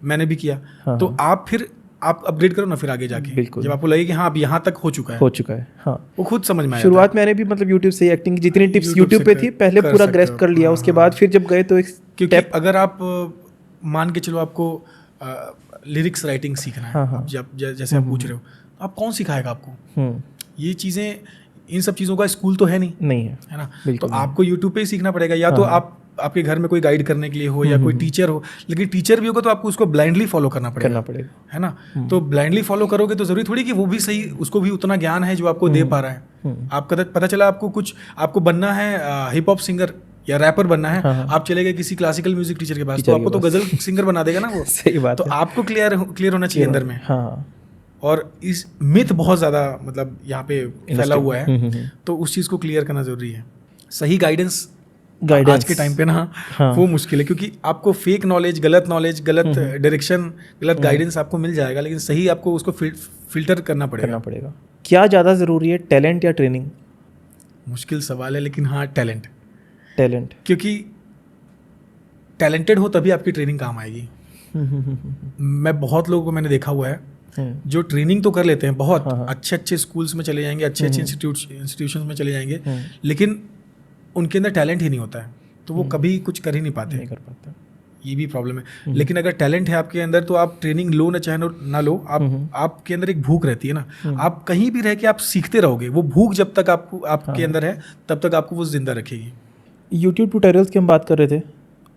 Speaker 1: मैंने भी किया, तो आप अपग्रेड करो ना फिर आगे जाके, जब आपको लगे कि हाँ अब यहाँ तक हो चुका है, हाँ वो खुद समझ में आया।
Speaker 2: शुरुआत मैंने भी मतलब यूट्यूब से एक्टिंग की जितनी टिप्स यूट्यूब पे थी पहले पूरा ग्रेस्प कर लिया, उसके बाद फिर जब गए तो एक
Speaker 1: स्टेप, अगर आप मान के चलो आपको लिरिक्स राइटिंग सीखना है, जैसे आप पूछ रहे हो, आप कौन सिखाएगा आपको ये चीज़ें? इन सब चीज़ों का स्कूल तो है नहीं है ना, तो आपको यूट्यूब पे ही सीखना पड़ेगा, या तो आपके घर में कोई गाइड करने के लिए हो, या कोई टीचर हो, लेकिन टीचर भी होगा तो आपको उसको ब्लाइंडली फॉलो करना पड़ेगा, है ना। तो ब्लाइंडली फॉलो करोगे तो जरूरी थोड़ी कि वो भी सही, उसको भी उतना ज्ञान है जो आपको दे पा रहा है। आपका पता चला आपको बनना है हिप हॉप सिंगर या रैपर बनना है, आप चले गए किसी क्लासिकल म्यूजिक टीचर के पास, तो आपको तो गजल सिंगर बना देगा ना वो।
Speaker 2: सही बात
Speaker 1: तो आपको क्लियर होना चाहिए अंदर में। और इस मिथ बहुत ज़्यादा मतलब यहाँ पे फैला हुआ है, तो उस चीज़ को क्लियर करना ज़रूरी है। सही गाइडेंस आज के टाइम पे ना वो मुश्किल है, क्योंकि आपको फेक नॉलेज, गलत डायरेक्शन, गलत गाइडेंस आपको मिल जाएगा, लेकिन सही आपको उसको फिल्टर करना पड़ेगा।
Speaker 2: क्या ज़्यादा ज़रूरी है, टैलेंट या ट्रेनिंग?
Speaker 1: मुश्किल सवाल है, लेकिन हाँ टैलेंट, क्योंकि टैलेंटेड हो तभी आपकी ट्रेनिंग काम आएगी। मैं बहुत लोगों को मैंने देखा हुआ है जो ट्रेनिंग तो कर लेते हैं, बहुत अच्छे स्कूल्स में चले जाएंगे, अच्छे इंस्टीट्यूशंस में चले जाएंगे, लेकिन उनके अंदर टैलेंट ही नहीं होता है, तो वो कभी कुछ कर ही नहीं पाते। ये भी प्रॉब्लम है। लेकिन अगर टैलेंट है आपके अंदर तो आप ट्रेनिंग लो ना चाहे ना लो, आपके अंदर एक भूख रहती है ना, आप कहीं भी रह के आप सीखते रहोगे। वो भूख जब तक आपके अंदर है तब तक आपको वो जिंदा रखेगी।
Speaker 2: यूट्यूब ट्यूटोरियल्स की हम बात कर रहे थे,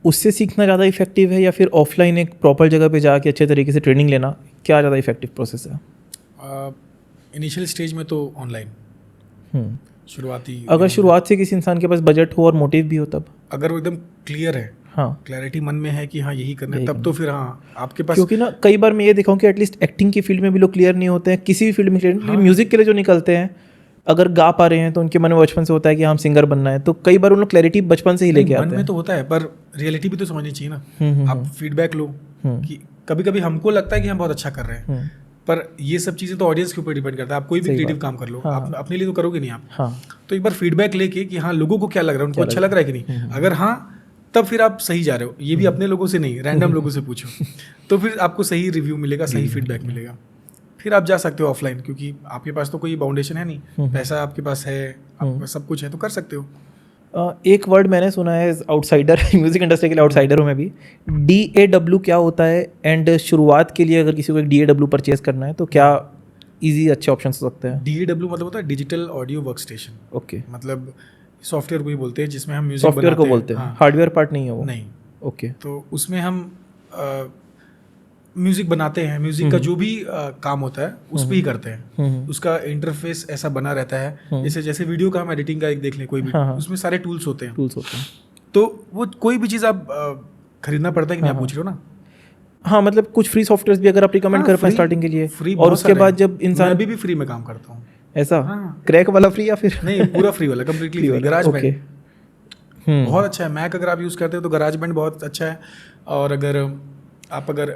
Speaker 2: उससे सीखना ज़्यादा इफेक्टिव है या फिर ऑफलाइन एक प्रॉपर जगह पे जाके अच्छे तरीके से ट्रेनिंग लेना, क्या ज़्यादा इफेक्टिव प्रोसेस है?
Speaker 1: इनिशियल स्टेज में तो ऑनलाइन शुरुआती,
Speaker 2: अगर शुरुआत से किसी इंसान के पास बजट हो और मोटिव भी हो, तब
Speaker 1: अगर वो एकदम क्लियर है
Speaker 2: हाँ
Speaker 1: क्लैरिटी मन में है कि हाँ यही करना है, तब तो फिर हाँ आपके पास,
Speaker 2: क्योंकि ना कई बार मैं ये देखा हूँ कि एटलीस्ट एक्टिंग की फील्ड में भी लोग क्लियर नहीं होते हैं, किसी भी फील्ड में क्लियर, लेकिन म्यूजिक के लिए जो निकलते हैं अगर गा पा रहे हैं तो उनके मन में बचपन से होता है कि हम सिंगर बनना है, तो कई बार उन लोग क्लैरिटी बचपन से ही लेके आते
Speaker 1: मन
Speaker 2: हैं।
Speaker 1: में तो होता है, पर रियलिटी भी तो समझनी चाहिए ना। आप फीडबैक लो कि कभी कभी हमको लगता है कि हम बहुत अच्छा कर रहे हैं, पर ये सब चीज़ें तो ऑडियंस के ऊपर डिपेंड करता है। आप कोई भी क्रिएटिव काम कर लो, आप अपने लिए तो करोगे नहीं आप।
Speaker 2: हाँ
Speaker 1: तो एक बार फीडबैक लेके कि हाँ लोगों को क्या लग रहा है, उनको अच्छा लग रहा है कि नहीं, अगर हाँ तब फिर आप सही जा रहे हो। ये भी अपने लोगों से नहीं, रैंडम लोगों से पूछो तो फिर आपको सही रिव्यू मिलेगा, सही फीडबैक मिलेगा, फिर आप जा सकते हो ऑफलाइन, क्योंकि आपके पास तो कोई बाउंडेशन है नहीं, पैसा आपके पास है, आपके पास सब कुछ है, तो कर सकते हो।
Speaker 2: एक वर्ड मैंने सुना है आउटसाइडर, म्यूजिक इंडस्ट्री के लिए आउटसाइडर हूँ मैं भी, DAW क्या होता है? एंड शुरुआत के लिए अगर किसी को एक DAW परचेज करना है तो क्या इजी अच्छे ऑप्शन हो सकते हैं?
Speaker 1: DAW मतलब होता है digital audio work station.
Speaker 2: Okay,
Speaker 1: मतलब सॉफ्टवेयर को ही बोलते हैं जिसमें हम म्यूजिक
Speaker 2: सॉफ्टवेयर को बोलते हैं, हार्डवेयर पार्ट नहीं है वो?
Speaker 1: नहीं।
Speaker 2: ओके,
Speaker 1: तो उसमें हम म्यूजिक बनाते हैं, म्यूजिक का जो भी काम होता है उस पर ही करते हैं। उसका इंटरफेस ऐसा बना रहता है, जैसे वीडियो का हम एडिटिंग का एक देख लें कोई भी, उसमें सारे टूल्स होते हैं। तो वो कोई भी चीज़ आप खरीदना पड़ता है कि नहीं, आप पूछ रहे हो ना?
Speaker 2: हाँ, मतलब कुछ फ्री सॉफ्टवेयर भी अगर आप रिकमेंड कर पाए स्टार्टिंग के लिए,
Speaker 1: फ्री,
Speaker 2: और उसके बाद जब इंसान,
Speaker 1: मैं भी फ्री में काम करता हूँ।
Speaker 2: ऐसा क्रैक वाला फ्री या फिर
Speaker 1: नहीं, पूरा फ्री वाला, कम्प्लीटली फ्री। गराज बैंड बहुत अच्छा है। मैक अगर आप यूज़ करते हो तो गराज बैंड बहुत अच्छा है, और अगर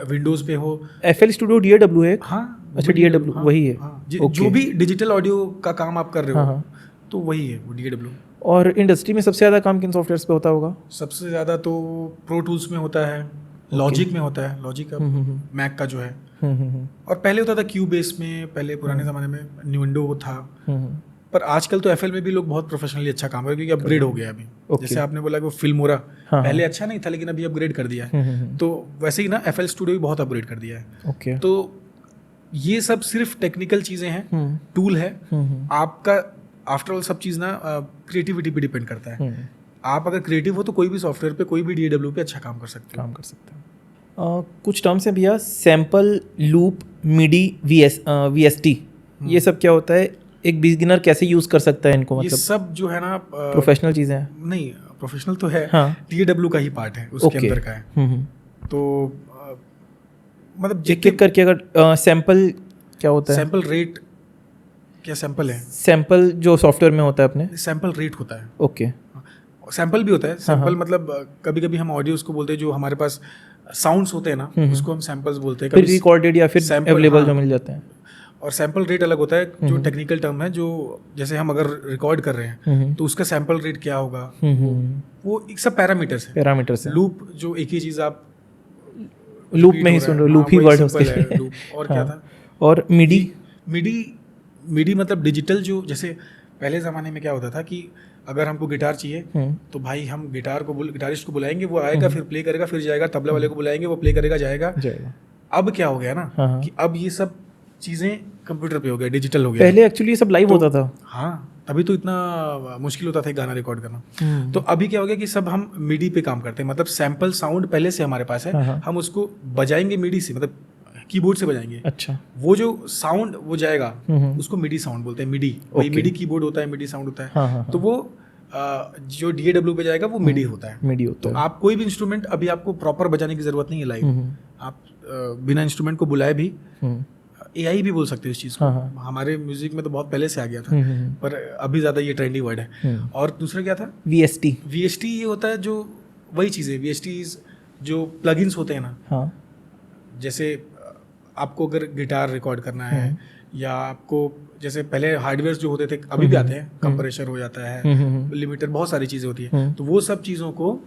Speaker 1: विंडोज़ पे हो,
Speaker 2: FL स्टूडियो DAW है।
Speaker 1: हाँ
Speaker 2: अच्छा, DAW वही है।
Speaker 1: जो भी डिजिटल ऑडियो का काम आप कर रहे हो तो वही है वो DAW।
Speaker 2: और इंडस्ट्री में सबसे ज़्यादा काम किन सॉफ्टवेयर्स पे होता होगा?
Speaker 1: सबसे ज़्यादा तो प्रो टूल्स में होता है, लॉजिक में होता है, लॉजिक का मैक का जो है, और पहले होता था क्यूबेस में, पहले पुराने ज़माने में न्यूविंडो था, पर आजकल तो FL में भी लोग बहुत प्रोफेशनली अच्छा काम कर रहे हैं, क्योंकि अपग्रेड हो गया अभी। जैसे आपने बोला कि वो फिल्मोरा पहले अच्छा नहीं था, लेकिन अभी अपग्रेड कर दिया है। तो वैसे ही ना FL स्टूडियो भी बहुत अपग्रेड कर दिया है। तो ये सब सिर्फ टेक्निकल चीज़ें हैं, टूल है। आपका आफ्टर ऑल सब चीज़ ना क्रिएटिविटी पे डिपेंड करता है। आप अगर क्रिएटिव हो तो कोई भी सॉफ्टवेयर पे, कोई भी DAW पे अच्छा काम कर सकते
Speaker 2: हैं। कुछ टर्म्स हैं भैया, सैम्पल, लूप, मिडी, VST, ये सब क्या होता है? एक बिगिनर कैसे यूज़ कर सकता है इनको? मतलब
Speaker 1: ये सब जो है ना
Speaker 2: प्रोफेशनल चीज़ें हैं?
Speaker 1: नहीं, प्रोफेशनल तो है, DAW का ही पार्ट है, उसके अंदर का है। तो मतलब
Speaker 2: एक करके, अगर सैम्पल क्या होता है?
Speaker 1: सैम्पल रेट क्या सैम्पल है?
Speaker 2: सैम्पल जो सॉफ्टवेयर में होता है अपने,
Speaker 1: सैम्पल रेट होता है।
Speaker 2: ओके,
Speaker 1: सैम्पल भी होता है। सैम्पल मतलब कभी कभी हम ऑडियो उसको बोलते हैं, जो हमारे पास साउंड्स होते हैं ना, उसको हम सैम्पल्स बोलते हैं।
Speaker 2: फिर रिकॉर्डेड या फिर अवेलेबल जो मिल जाते हैं।
Speaker 1: और सैम्पल रेट अलग होता है, जो टेक्निकल टर्म है, जो जैसे हम अगर रिकॉर्ड कर रहे हैं तो उसका सैम्पल रेट क्या होगा, वो एक सब पैरामीटर्स है। लूप, जो एक ही चीज़ आप
Speaker 2: लूप में ही सुन रहे हो, लूप ही वर्ड है।
Speaker 1: और क्या था?
Speaker 2: और मिडी
Speaker 1: मतलब डिजिटल, जो जैसे पहले ज़माने में क्या होता था कि अगर हमको गिटार चाहिए तो भाई हम गिटारिस्ट को बुलाएंगे, वो आएगा, फिर प्ले करेगा, फिर जाएगा, तबला वाले को बुलाएंगे, वो प्ले करेगा, जाएगा। अब क्या हो गया ना कि अब ये सब चीज़ें कंप्यूटर पे हो गया, डिजिटल हो गया।
Speaker 2: पहले एक्चुअली ये सब लाइव होता था।
Speaker 1: हाँ, तभी तो इतना मुश्किल होता था गाना रिकॉर्ड करना। तो अभी क्या हो गया कि सब हम मिडी पे काम करते हैं, मतलब सैम्पल साउंड पहले से हमारे पास है, हम उसको बजाएंगे मिडी से, मतलब कीबोर्ड से बजाएंगे।
Speaker 2: अच्छा,
Speaker 1: वो जो साउंड वो जाएगा उसको मिडी साउंड बोलते हैं। मिडी वही मिडी कीबोर्ड होता है, मिडी साउंड होता है। तो वो जो DAW पे जाएगा वो मिडी होता है। तो आप कोई भी इंस्ट्रूमेंट अभी आपको प्रॉपर बजाने की जरूरत नहीं है लाइव। आप बिना इंस्ट्रूमेंट को बुलाए भी AI भी बोल सकते हो इस चीज़ को। हमारे म्यूजिक में तो बहुत पहले से आ गया था, पर अभी ज़्यादा ये ट्रेंडी वर्ड है। और दूसरा क्या था? VST ये होता है, जो वही चीज़ है। VST जो प्लगइन्स होते हैं ना, जैसे आपको अगर गिटार रिकॉर्ड करना है, या आपको जैसे पहले हार्डवेयर जो होते थे, अभी भी आते हैं, कंप्रेसर हो जाता है, लिमिटर, बहुत सारी चीज़ें होती है। तो वो सब चीज़ों को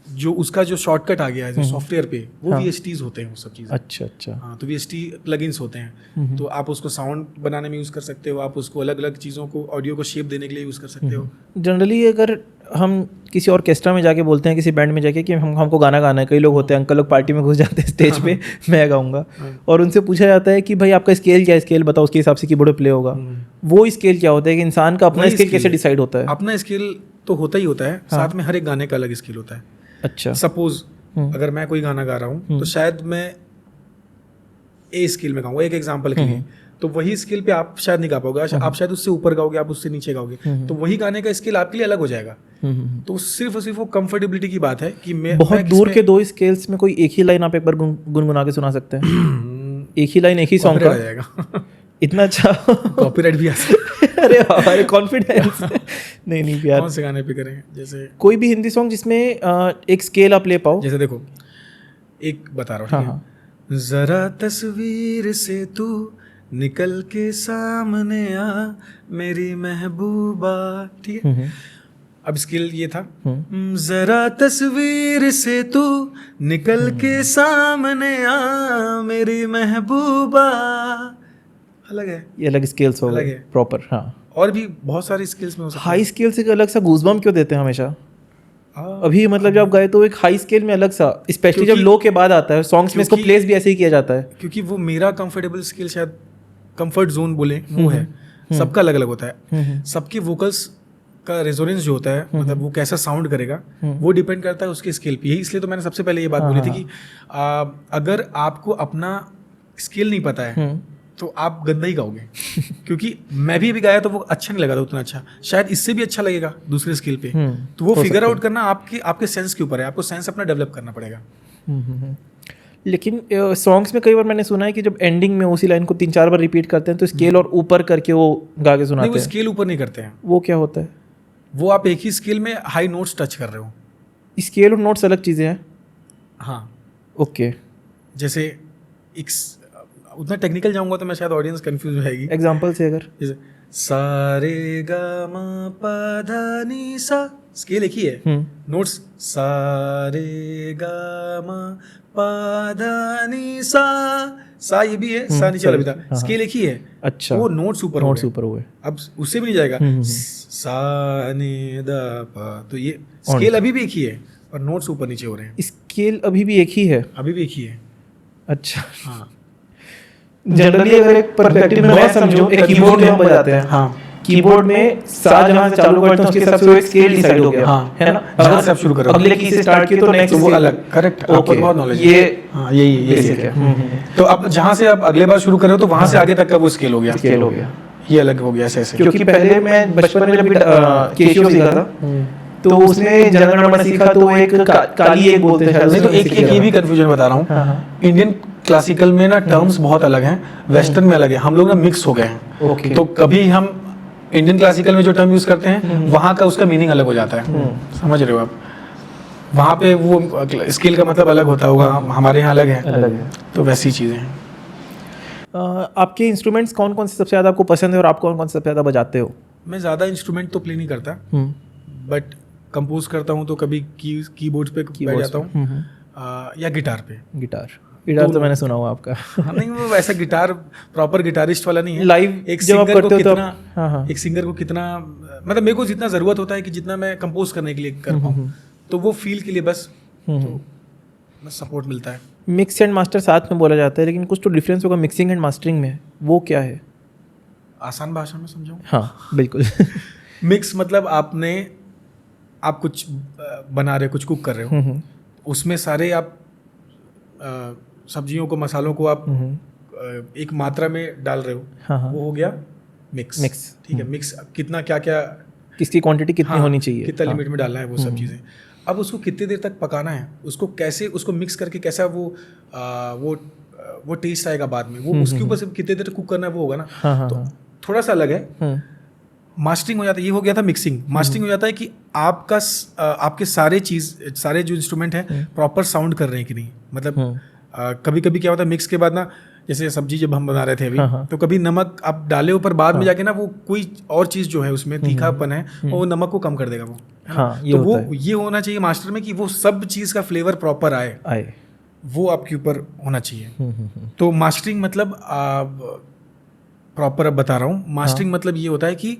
Speaker 1: जो उसका जो शॉर्टकट आ गया है जो सॉफ्टवेयर पे, वो VSTs होते हैं वो सब चीज़ें।
Speaker 2: अच्छा।
Speaker 1: हाँ, तो VST प्लगइन्स होते हैं। तो आप उसको साउंड बनाने में यूज़ कर सकते हो, आप उसको अलग अलग चीज़ों को, ऑडियो को शेप देने के लिए यूज़ कर सकते हो।
Speaker 2: जनरली अगर हम किसी ऑर्केस्ट्रा में जाके बोलते हैं, किसी बैंड में जाके कि हमको गाना गाना है, कई लोग होते हैं, अंकल लोग पार्टी में घुस जाते हैं स्टेज पे, मैं गाऊंगा, और उनसे पूछा जाता है कि भाई आपका स्केल क्या है, स्केल बताओ, उसके हिसाब से कीबोर्ड पे प्ले होगा। वो स्केल क्या होता है कि इंसान का अपना स्केल कैसे डिसाइड होता है?
Speaker 1: अपना स्केल तो होता ही होता है, साथ में हर एक गाने का अलग स्केल होता है।
Speaker 2: अच्छा,
Speaker 1: सपोज अगर मैं कोई गाना गा रहा हूँ तो शायद मैं A स्केल में गाऊंगा, एक एग्जांपल के लिए। तो वही स्केल पे आप शायद नहीं गा पाओगे, आप शायद उससे ऊपर गाओगे, आप उससे नीचे गाओगे, तो वही गाने का स्केल आपके लिए अलग हो जाएगा। तो सिर्फ और सिर्फ वो कंफर्टेबिलिटी की बात है कि मैं
Speaker 2: बहुत दूर के दो स्केल्स में कोई एक ही लाइन आप एक बार गुनगुना के सुना सकते हैं? एक ही लाइन एक ही सॉन्ग का
Speaker 1: जाएगा
Speaker 2: इतना अच्छा
Speaker 1: कॉपीराइट भी आ सकता
Speaker 2: अरे हमारे कॉन्फिडेंस नहीं यार,
Speaker 1: कौन से गाने पे करेंगे? जैसे
Speaker 2: कोई भी हिंदी सॉन्ग जिसमें एक स्केल आप ले पाओ।
Speaker 1: जैसे देखो एक बता रहा हूँ, जरा तस्वीर से तू निकल के सामने आ मेरी महबूबा, ठीक है। अब स्केल ये था, जरा तस्वीर से तू निकल के सामने आ मेरी महबूबा, अलग है,
Speaker 2: ये अलग स्केल्स हो गए प्रॉपर। हाँ,
Speaker 1: और भी बहुत सारी स्केल्स में हो सकता है।
Speaker 2: हाई स्केल से अलग सा गूज़बम्प क्यों देते हैं हमेशा? अभी मतलब जब गए तो एक हाई स्केल में अलग सा, स्पेशली जब लो के बाद आता है सॉन्ग्स में, इसको प्लेस भी ऐसे ही किया जाता है।
Speaker 1: क्योंकि वो मेरा कंफर्टेबल स्केल, शायद कंफर्ट जोन बोले वो है, सबका अलग अलग होता है। सबके वोकल्स का रेजोनेंस जो होता है, मतलब वो कैसा साउंड करेगा, वो डिपेंड करता है उसके स्केल पे। इसलिए तो मैंने सबसे पहले ये बात बोली थी कि अगर आपको अपना स्केल नहीं पता है तो आप गंदा ही गाओगे। क्योंकि मैं भी अभी गाया तो वो अच्छा नहीं लगा था उतना अच्छा, शायद इससे भी अच्छा लगेगा दूसरे स्केल पे। तो वो फिगर आउट करना आपके सेंस के ऊपर है, आपको सेंस अपना डेवलप करना पड़ेगा।
Speaker 2: लेकिन सॉन्ग्स में कई बार मैंने सुना है कि जब एंडिंग में उसी लाइन को 3-4 बार रिपीट करते हैं तो स्केल और ऊपर करके वो गा के सुनाते हैं।
Speaker 1: नहीं, वो स्केल ऊपर नहीं करते हैं।
Speaker 2: वो क्या होता है?
Speaker 1: वो आप एक ही स्केल में हाई नोट्स टच कर रहे हो।
Speaker 2: स्केल और नोट्स अलग चीज़ें हैं?
Speaker 1: हाँ,
Speaker 2: ओके।
Speaker 1: जैसे एक उतना टेक्निकल जाऊंगा तो मैं शायद ऑडियंस कंफ्यूज हो जाएगी।
Speaker 2: एग्जांपल से अगर,
Speaker 1: जैसे सा रे गा मा पा धा नी सा, स्केल एक ही है, नोट्स सा रे गा मा पा धा नी सा ये भी है, सा नीचे वाला भी था, स्केल एक ही है।
Speaker 2: अच्छा,
Speaker 1: वो नोट्स ऊपर
Speaker 2: हुए,
Speaker 1: अब उससे भी नहीं जाएगा, सा नी दा पा, तो ये स्केल अभी भी एक ही है और नोट्स ऊपर नीचे हो रहे हैं।
Speaker 2: स्केल अभी भी एक ही है?
Speaker 1: अभी भी एक ही है।
Speaker 2: अच्छा,
Speaker 1: हाँ।
Speaker 2: जनरली अगर एक पर्सपेक्टिव में मैं समझूं, एक कीबोर्ड में हम बजाते हैं, हाँ, कीबोर्ड में सा जहां से चालू करते हैं उसके हिसाब से वो एक स्केल डिसाइड हो गया, हाँ, है ना?
Speaker 1: जहां से आप शुरू करो,
Speaker 2: अगले की से स्टार्ट किए तो नेक्स्ट
Speaker 1: वो अलग, करेक्ट। आपको बहुत नॉलेज है।
Speaker 2: ये
Speaker 1: हाँ, यही है। तो अब जहां से आप अगले बार शुरू कर रहे हो तो वहां से आगे तक का वो स्केल हो गया, ये अलग हो गया ऐसे।
Speaker 2: क्योंकि पहले मैं बचपन में जब केशियो सीखा था तो उसमें जनगणमन सीखा तो एक काली एक बोलते हैं।
Speaker 1: नहीं, तो एक ये भी कंफ्यूजन बता रहा हूँ, इंडियन क्लासिकल में ना टर्म्स बहुत अलग हैं, वेस्टर्न में अलग है, हम लोग ना मिक्स हो गए हैं। तो कभी हम इंडियन क्लासिकल में जो टर्म यूज करते हैं वहाँ का उसका मीनिंग अलग हो जाता है, समझ रहे हो आप? वहाँ पे वो स्केल का मतलब अलग होता होगा, हमारे यहाँ अलग है, तो वैसी चीज़ें हैं।
Speaker 2: आपके इंस्ट्रूमेंट्स कौन कौन से सबसे ज़्यादा आपको पसंद है और आप कौन कौन से सबसे ज़्यादा बजाते हो?
Speaker 1: मैं ज़्यादा इंस्ट्रूमेंट तो प्ले नहीं करता, बट कंपोज करता हूँ तो कभी कीबोर्ड पे बैठ जाता हूँ या गिटार पे।
Speaker 2: गिटार तो मैंने सुना हुआ आपका।
Speaker 1: नहीं, वो वैसा गिटार प्रॉपर गिटारिस्ट वाला नहीं है।
Speaker 2: लाइव
Speaker 1: एक सिंगर को कितना, एक सिंगर को कितना, मतलब मेरे को जितना ज़रूरत होता है कि जितना मैं कंपोज करने के लिए कर पाऊँ, तो वो फील के लिए बस सपोर्ट मिलता है।
Speaker 2: मिक्स एंड मास्टर साथ में बोला जाता है, लेकिन कुछ तो डिफरेंस होगा मिक्सिंग एंड मास्टरिंग में, वो क्या है?
Speaker 1: आसान भाषा में समझाऊं?
Speaker 2: हाँ बिल्कुल।
Speaker 1: मिक्स मतलब आप कुछ बना रहे हो, कुछ कुक कर रहे हो, उसमें सारे आप सब्जियों को, मसालों को आप एक मात्रा में डाल रहे हो, वो हो गया मिक्स। ठीक है, मिक्स कितना क्या क्या, किसकी क्वांटिटी कितनी होनी चाहिए, कितना लिमिट में डालना है, वो सब चीज़ें। अब उसको कितनी देर तक पकाना है, उसको कैसे, उसको मिक्स करके कैसा वो टेस्ट आएगा बाद में, वो उसके ऊपर से कितनी देर कुक करना है वो होगा ना। तो थोड़ा सा अलग है। मास्टरिंग हो जाता है, ये हो गया था मिक्सिंग। मास्टरिंग हो जाता है कि आपके सारे जो इंस्ट्रूमेंट हैं प्रॉपर साउंड कर रहे हैं कि नहीं। मतलब कभी कभी क्या होता है मिक्स के बाद ना, जैसे सब्जी जब हम बना रहे थे अभी, तो कभी नमक आप डाले हो पर बाद में जाके ना वो कोई और चीज़ जो है उसमें तीखापन है वो नमक को कम कर देगा वो। तो वो ये होना चाहिए मास्टर में कि वो सब चीज़ का फ्लेवर प्रॉपर आए, वो आपके ऊपर होना चाहिए। तो मास्टरिंग मतलब प्रॉपर अब बता रहा हूँ, मास्टरिंग मतलब ये होता है कि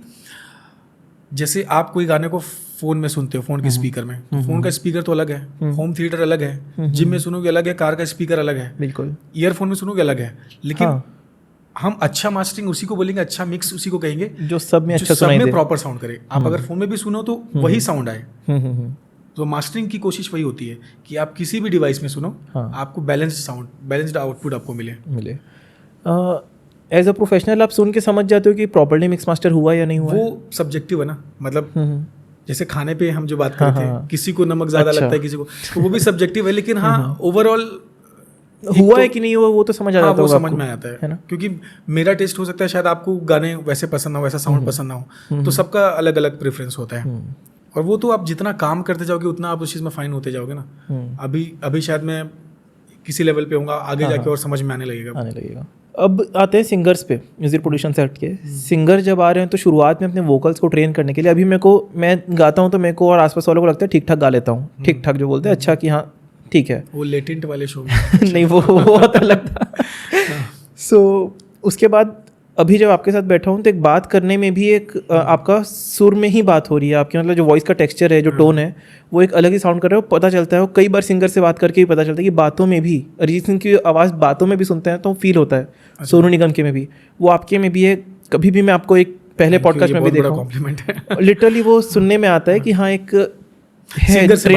Speaker 1: जैसे आप कोई गाने को फ़ोन में सुनते हो, फ़ोन के स्पीकर में, तो फ़ोन का स्पीकर तो अलग है, होम थिएटर अलग है, जिम में सुनोगे अलग है, कार का स्पीकर अलग है, बिल्कुल, ईयरफोन में सुनोगे अलग है। लेकिन हम अच्छा मास्टरिंग उसी को बोलेंगे, अच्छा मिक्स उसी को कहेंगे जो सब में अच्छा सुनाई दे, प्रॉपर साउंड करे। आप अगर फ़ोन में भी सुनो तो वही साउंड आए। तो मास्टरिंग की कोशिश वही होती है कि आप किसी भी डिवाइस में सुनो, आपको बैलेंस्ड साउंड, बैलेंस्ड आउटपुट आपको मिले।
Speaker 2: एज अ प्रोफेशनल आप सुन के समझ जाते हो कि प्रॉपर्ली मिक्स मास्टर हुआ या नहीं हुआ?
Speaker 1: वो सब्जेक्टिव है ना, मतलब जैसे खाने पे हम जो बात करते हैं, किसी को नमक ज़्यादा लगता है, किसी को, तो वो भी सब्जेक्टिव है, लेकिन हाँ ओवरऑल
Speaker 2: हुआ है कि नहीं हुआ वो तो समझ आ जाता है,
Speaker 1: वो समझ में आता है ना, क्योंकि मेरा टेस्ट हो सकता है, शायद आपको गाने वैसे पसंद ना हो, वैसा साउंड पसंद ना हो, तो सबका अलग अलग प्रेफरेंस होता है। और वो तो आप जितना काम करते जाओगे उतना आप उस चीज़ में फाइन होते जाओगे ना। अभी शायद मैं किसी लेवल पे होऊंगा, आगे जाके और समझ में आने लगेगा।
Speaker 2: अब आते हैं सिंगर्स पे, म्यूजिक प्रोडक्शन से हट के। सिंगर जब आ रहे हैं तो शुरुआत में अपने वोकल्स को ट्रेन करने के लिए, अभी मैं गाता हूँ तो मेरे को और आसपास वालों को लगता है ठीक ठाक गा लेता हूँ, ठीक ठाक जो बोलते हैं, अच्छा कि हाँ ठीक है।
Speaker 1: वो लेटेंट वाले शो में
Speaker 2: नहीं वो बहुत अलग था। सो उसके बाद अभी जब आपके साथ बैठा हूँ तो एक बात करने में भी एक आपका सुर में ही बात हो रही है आपकी, मतलब जो वॉइस का टेक्सचर है, जो टोन है, वो एक अलग ही साउंड कर रहे हो, पता चलता है। कई बार सिंगर से बात करके भी पता चलता है कि बातों में भी अरिजीत सिंह की आवाज़ बातों में भी सुनते हैं तो फील होता है। सोनू निगम के में भी, वो आपके में भी है। कभी भी मैं आपको एक पहले पॉडकास्ट में भी देखा हूँ, लिटरली वो सुनने में आता है कि हाँ एक
Speaker 1: सिंगर
Speaker 2: से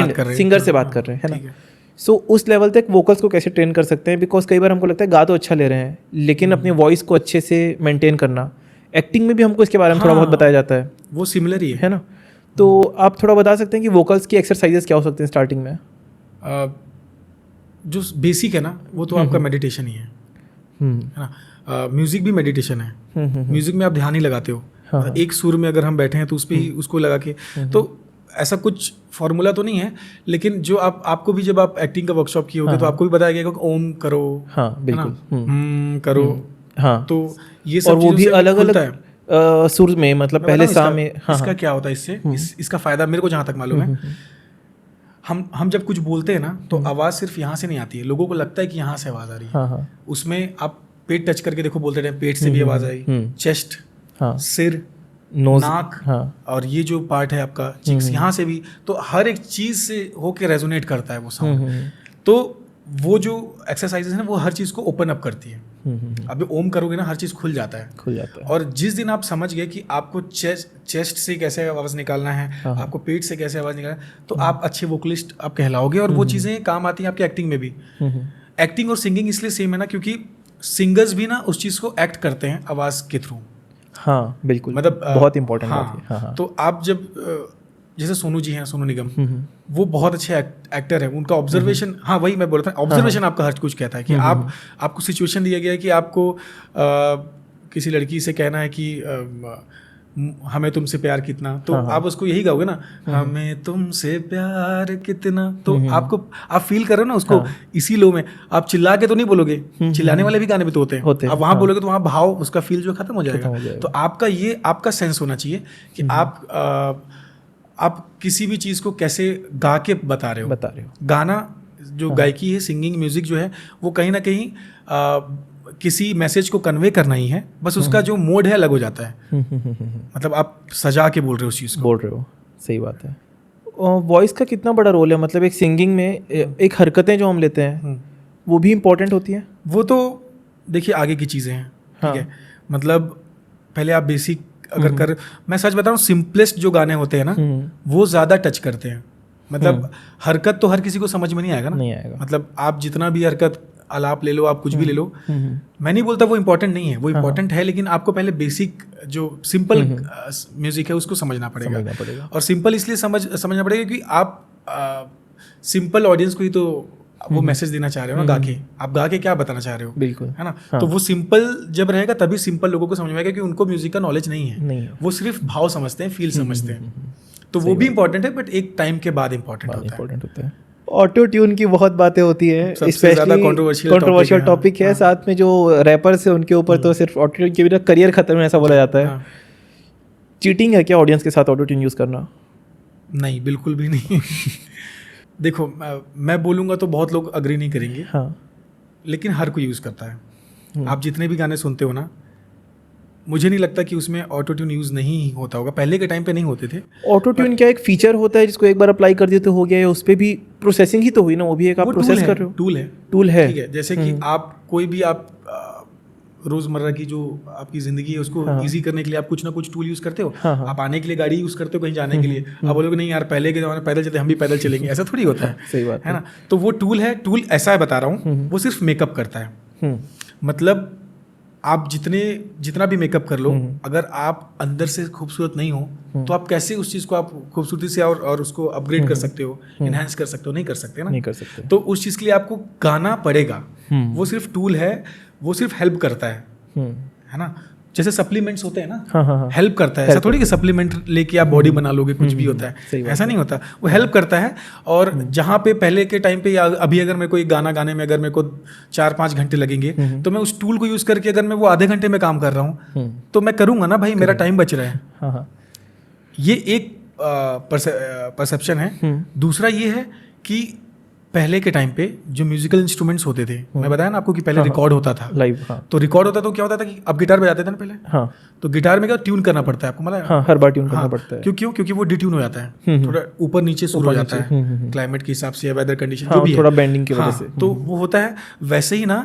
Speaker 2: बात कर रहे हैं, है ना। सो उस लेवल तक वोकल्स को कैसे ट्रेन कर सकते हैं? बिकॉज कई बार हमको लगता है गा तो अच्छा ले रहे हैं, लेकिन अपनी वॉइस को अच्छे से मेंटेन करना, एक्टिंग में भी हमको इसके बारे में थोड़ा बहुत बताया जाता है,
Speaker 1: वो सिमिलर ही
Speaker 2: है ना। तो आप थोड़ा बता सकते हैं कि वोकल्स की एक्सरसाइजेस क्या हो सकते हैं स्टार्टिंग में?
Speaker 1: जो बेसिक है ना, वो तो आपका मेडिटेशन ही है ना। म्यूजिक भी मेडिटेशन है। म्यूजिक में आप ध्यान ही लगाते हो, एक सुर में अगर हम बैठे हैं तो उस पर ही उसको लगा के, तो ऐसा कुछ फॉर्मूला तो नहीं है, लेकिन जो आपको भी जब आप एक्टिंग का वर्कशॉप किए होगे तो आपको भी बताया गया कि ओम करो, बिल्कुल करो, तो ये सब, और वो भी अलग अलग
Speaker 2: सुर में, मतलब पहले सा में।
Speaker 1: इसका क्या होता है इससे, इसका फायदा मेरे को जहाँ तक मालूम है, हम जब कुछ बोलते हैं ना तो आवाज़ सिर्फ यहाँ से नहीं आती है, लोगों को लगता है कि यहाँ से आवाज़ आ रही है। उसमें आप पेट टच करके देखो, बोलते रहे पेट से भी आवाज़ आई, चेस्ट, सिर, नाक, और ये जो पार्ट है आपका चिक्स, यहाँ से भी, तो हर एक चीज से होके रेजोनेट करता है वो साउंड। तो वो जो एक्सरसाइजेस है ना, वो हर चीज को ओपन अप करती है। अभी ओम करोगे ना, हर चीज खुल जाता है। और जिस दिन आप समझ गए कि आपको चेस्ट से कैसे आवाज निकालना है, आपको पेट से कैसे आवाज निकालना है, तो आप अच्छे वोकलिस्ट आप कहलाओगे। और वो चीजें काम आती हैं आपकी एक्टिंग में भी। एक्टिंग और सिंगिंग इसलिए सेम है ना, क्योंकि सिंगर्स भी ना उस चीज को एक्ट करते हैं आवाज के थ्रू।
Speaker 2: हाँ बिल्कुल, मतलब बहुत इंपॉर्टेंट बात है। हाँ।
Speaker 1: तो आप जब जैसे सोनू जी हैं, सोनू निगम, वो बहुत अच्छे एक्टर हैं, उनका ऑब्जर्वेशन, हाँ वही मैं बोल रहा था, ऑब्जर्वेशन आपका हर कुछ कहता है कि आपको सिचुएशन दिया गया है कि आपको किसी लड़की से कहना है कि हमें तुमसे प्यार कितना, तो आप उसको यही गाओगे ना, हमें तुमसे प्यार कितना, तो आपको आप फील कर रहे हो ना उसको। इसी लो में आप चिल्ला के तो नहीं बोलोगे, चिल्लाने वाले भी गाने पे तो होते हैं, आप वहां बोलोगे तो वहां भाव, उसका फील जो खत्म हो जाएगा। तो आपका सेंस होना चाहिए कि आप किसी भी चीज को कैसे गा के बता रहे हो। गाना जो गायकी है, सिंगिंग, म्यूजिक जो है, वो कहीं ना कहीं किसी मैसेज को कन्वे करना ही है, बस उसका जो मोड है अलग हो जाता है। मतलब आप सजा के बोल रहे हो उस चीज़ को,
Speaker 2: बोल रहे हो, सही बात है। वॉइस का कितना बड़ा रोल है, मतलब एक सिंगिंग में एक हरकतें जो हम लेते हैं वो भी इम्पोर्टेंट होती हैं?
Speaker 1: वो तो देखिए आगे की चीज़ें हैं, ठीक है। मतलब पहले आप बेसिक अगर मैं सच बता रहा हूँ, सिंपलेस्ट जो गाने होते हैं ना, वो ज़्यादा टच करते हैं। मतलब हरकत तो हर किसी को समझ में नहीं आएगा ना, नहीं आएगा। मतलब आप जितना भी हरकत आलाप ले लो, आप कुछ भी ले लो, मैं नहीं बोलता वो इम्पोर्टेंट नहीं है, वो इम्पोर्टेंट है, लेकिन आपको पहले बेसिक जो सिंपल म्यूजिक है उसको समझना पड़ेगा। और सिंपल इसलिए समझना पड़ेगा क्योंकि आप सिंपल ऑडियंस को ही तो वो मैसेज देना चाह रहे हो ना, गा के। आप गा के क्या बताना चाह रहे हो, बिल्कुल, है ना। तो वो सिंपल जब रहेगा तभी सिंपल लोगों को समझ में आएगा, क्योंकि उनको म्यूजिक का नॉलेज नहीं है, वो सिर्फ भाव समझते हैं, फील समझते हैं। तो वो भी इंपॉर्टेंट है, बट एक टाइम के बाद इंपॉर्टेंट होता है।
Speaker 2: ऑटो ट्यून की बहुत बातें होती है, स्पेशली कंट्रोवर्शियल टॉपिक है। साथ में जो रैपर्स है उनके ऊपर तो सिर्फ ऑटो ट्यून के बिना करियर खत्म है, ऐसा बोला जाता है। चीटिंग है क्या ऑडियंस के साथ ऑटो ट्यून यूज करना?
Speaker 1: नहीं, बिल्कुल भी नहीं। देखो, मैं बोलूँगा तो बहुत लोग अग्री नहीं करेंगे, लेकिन हर कोई यूज़ करता है। आप जितने भी गाने सुनते हो ना, मुझे नहीं लगता कि उसमें ऑटो ट्यून यूज़ नहीं होता होगा। पहले के टाइम पे नहीं होते थे।
Speaker 2: ऑटो ट्यून क्या एक फीचर होता है जिसको एक बार अप्लाई कर दिए तो हो गया, या उस पर भी प्रोसेसिंग ही तो हुई ना, वो भी एक आप प्रोसेस कर रहे हो?
Speaker 1: टूल है, ठीक है। जैसे कि आप कोई भी आप रोजमर्रा की जो आपकी जिंदगी है उसको इजी करने के लिए आप कुछ ना कुछ टूल यूज करते हो। आप आने के लिए गाड़ी यूज करते हो, कहीं जाने के लिए। आप बोलोगे नहीं यार, पहले के जमाने पैदल चलते, हम भी पैदल चलेंगे, ऐसा थोड़ी होता है।
Speaker 2: सही बात
Speaker 1: है ना। तो वो टूल है, टूल ऐसा है, बता रहा हूँ, वो सिर्फ मेकअप करता है। मतलब आप जितना भी मेकअप कर लो, अगर आप अंदर से खूबसूरत नहीं हो तो आप कैसे उस चीज़ को आप खूबसूरती से और उसको अपग्रेड कर सकते हो, इनहेंस कर सकते हो? नहीं कर सकते ना,
Speaker 2: नहीं कर सकते।
Speaker 1: तो उस चीज़ के लिए आपको गाना पड़ेगा। वो सिर्फ टूल है, वो सिर्फ हेल्प करता है ना। जैसे सप्लीमेंट्स होते हैं ना, हेल्प करता है। ऐसा थोड़ी कि सप्लीमेंट लेके आप बॉडी बना लोगे, कुछ भी होता है, ऐसा नहीं होता। वो हेल्प करता है। और जहाँ पे पहले के टाइम पे या अभी अगर मेरे को एक गाना गाने में अगर मेरे को 4-5 घंटे लगेगे, तो मैं उस टूल को यूज़ करके अगर मैं वो आधे घंटे में काम कर रहा हूँ तो मैं करूँगा ना भाई, मेरा टाइम बच रहा है। ये एक परसेप्शन है। दूसरा ये है कि पहले के टाइम पे जो म्यूजिकल इंस्ट्रूमेंट्स होते थे, मैं बताया ना आपको कि पहले रिकॉर्ड होता था लाइव। तो रिकॉर्ड होता तो क्या होता था कि आप गिटार बजाते थे ना पहले, तो गिटार में क्या ट्यून करना पड़ता है आपको, मतलब
Speaker 2: हर बार ट्यून करना पड़ता है।
Speaker 1: क्योंकि वो डिट्यून हो जाता है, थोड़ा ऊपर नीचे सुर हो जाता है क्लाइमेट के हिसाब से या वेदर कंडीशन जो भी है,
Speaker 2: थोड़ा बेंडिंग की वजह से।
Speaker 1: तो वो होता है। वैसे ही ना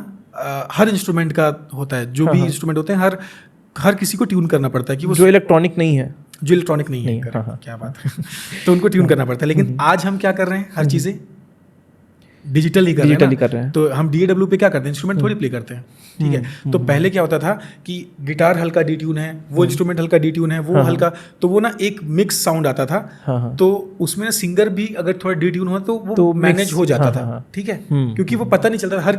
Speaker 1: हर इंस्ट्रूमेंट का होता है, जो भी इंस्ट्रूमेंट होते हैं हर किसी को ट्यून करना पड़ता है कि वो
Speaker 2: जो इलेक्ट्रॉनिक नहीं है,
Speaker 1: क्या बात है तो उनको ट्यून करना पड़ता है। लेकिन आज हम क्या कर रहे हैं, हर चीज़ें डिजिटल ही कर रहे हैं। तो हम DAW पे क्या करते हैं, इंस्ट्रूमेंट थोड़ी प्ले करते हैं, ठीक है। तो पहले क्या होता था कि गिटार हल्का डी ट्यून है, वो इंस्ट्रूमेंट हल्का डी ट्यून है, वो हल्का, तो वो ना एक मिक्स साउंड आता था। तो उसमें ना सिंगर भी अगर थोड़ा डी ट्यून हो तो वो मैनेज हो जाता था, ठीक है, क्योंकि वो पता नहीं चलता। हर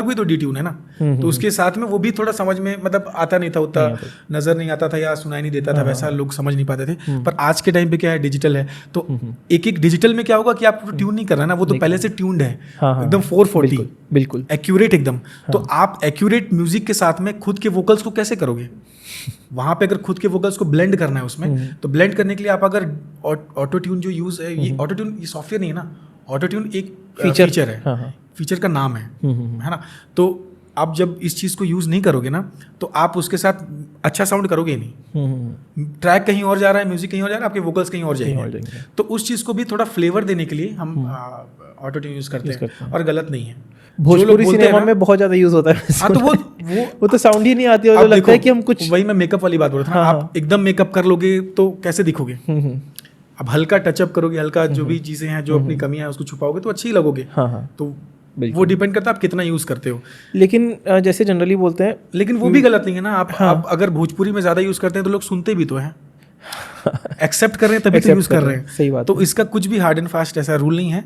Speaker 1: कोई तो डी ट्यून है ना, तो उसके साथ में वो भी थोड़ा समझ में मतलब आता नहीं था, उतना नजर नहीं आता था या सुनाई नहीं देता था, वैसा लोग समझ नहीं पाते थे। पर आज के टाइम पे क्या है, डिजिटल है, तो एक डिजिटल में क्या होगा कि आप ट्यून नहीं कर रहे ना, वो तो पहले से ट्यून्ड है एकदम 440, बिल्कुल एक्यूरेट एकदम। तो आप एक्यूरेट म्यूजिक के साथ में खुद के वोकल्स को कैसे करोगे? वहां पे अगर खुद के वोकल्स को ब्लेंड करना है उसमें, तो ब्लेंड करने के लिए आप अगर ऑटो ट्यून जो यूज है, ये ऑटो ट्यून ये सॉफ्टवेयर नहीं है ना, ऑटो ट्यून एक फीचर है, फीचर का नाम है ना। तो आप जब इस चीज़ को यूज़ नहीं करोगे ना, तो आप उसके साथ अच्छा साउंड करोगे नहीं। ट्रैक कहीं और जा रहा है, म्यूजिक कहीं और जा रहा है, आपके वोकल्स कहीं और जाएंगे। तो उस चीज़ को भी थोड़ा फ्लेवर देने के लिए हम ऑटो ट्यून यूज़ करते हैं, और गलत नहीं है।
Speaker 2: भोजपुरी सिनेमा में बहुत ज़्यादा यूज़ होता है।
Speaker 1: हाँ, तो वो
Speaker 2: तो साउंड ही नहीं आती है, लगता है कि हम कुछ,
Speaker 1: वही मैं मेकअप वाली बात बोल रहा था। आप एकदम मेकअप कर लोगे तो कैसे दिखोगे? अब हल्का टचअप करोगे, हल्का जो भी चीज़ें हैं, जो अपनी कमियां हैं उसको छुपाओगे तो अच्छी ही लगोगे। तो वो डिपेंड करता है आप कितना यूज करते हो।
Speaker 2: लेकिन जैसे जनरली बोलते हैं,
Speaker 1: लेकिन वो भी गलत नहीं है ना। आप अगर भोजपुरी में ज्यादा यूज करते हैं तो लोग सुनते भी तो हैं, एक्सेप्ट कर रहे हैं तभी तो यूज कर रहे हैं।
Speaker 2: सही बात।
Speaker 1: तो इसका कुछ भी हार्ड एंड फास्ट ऐसा रूल नहीं है,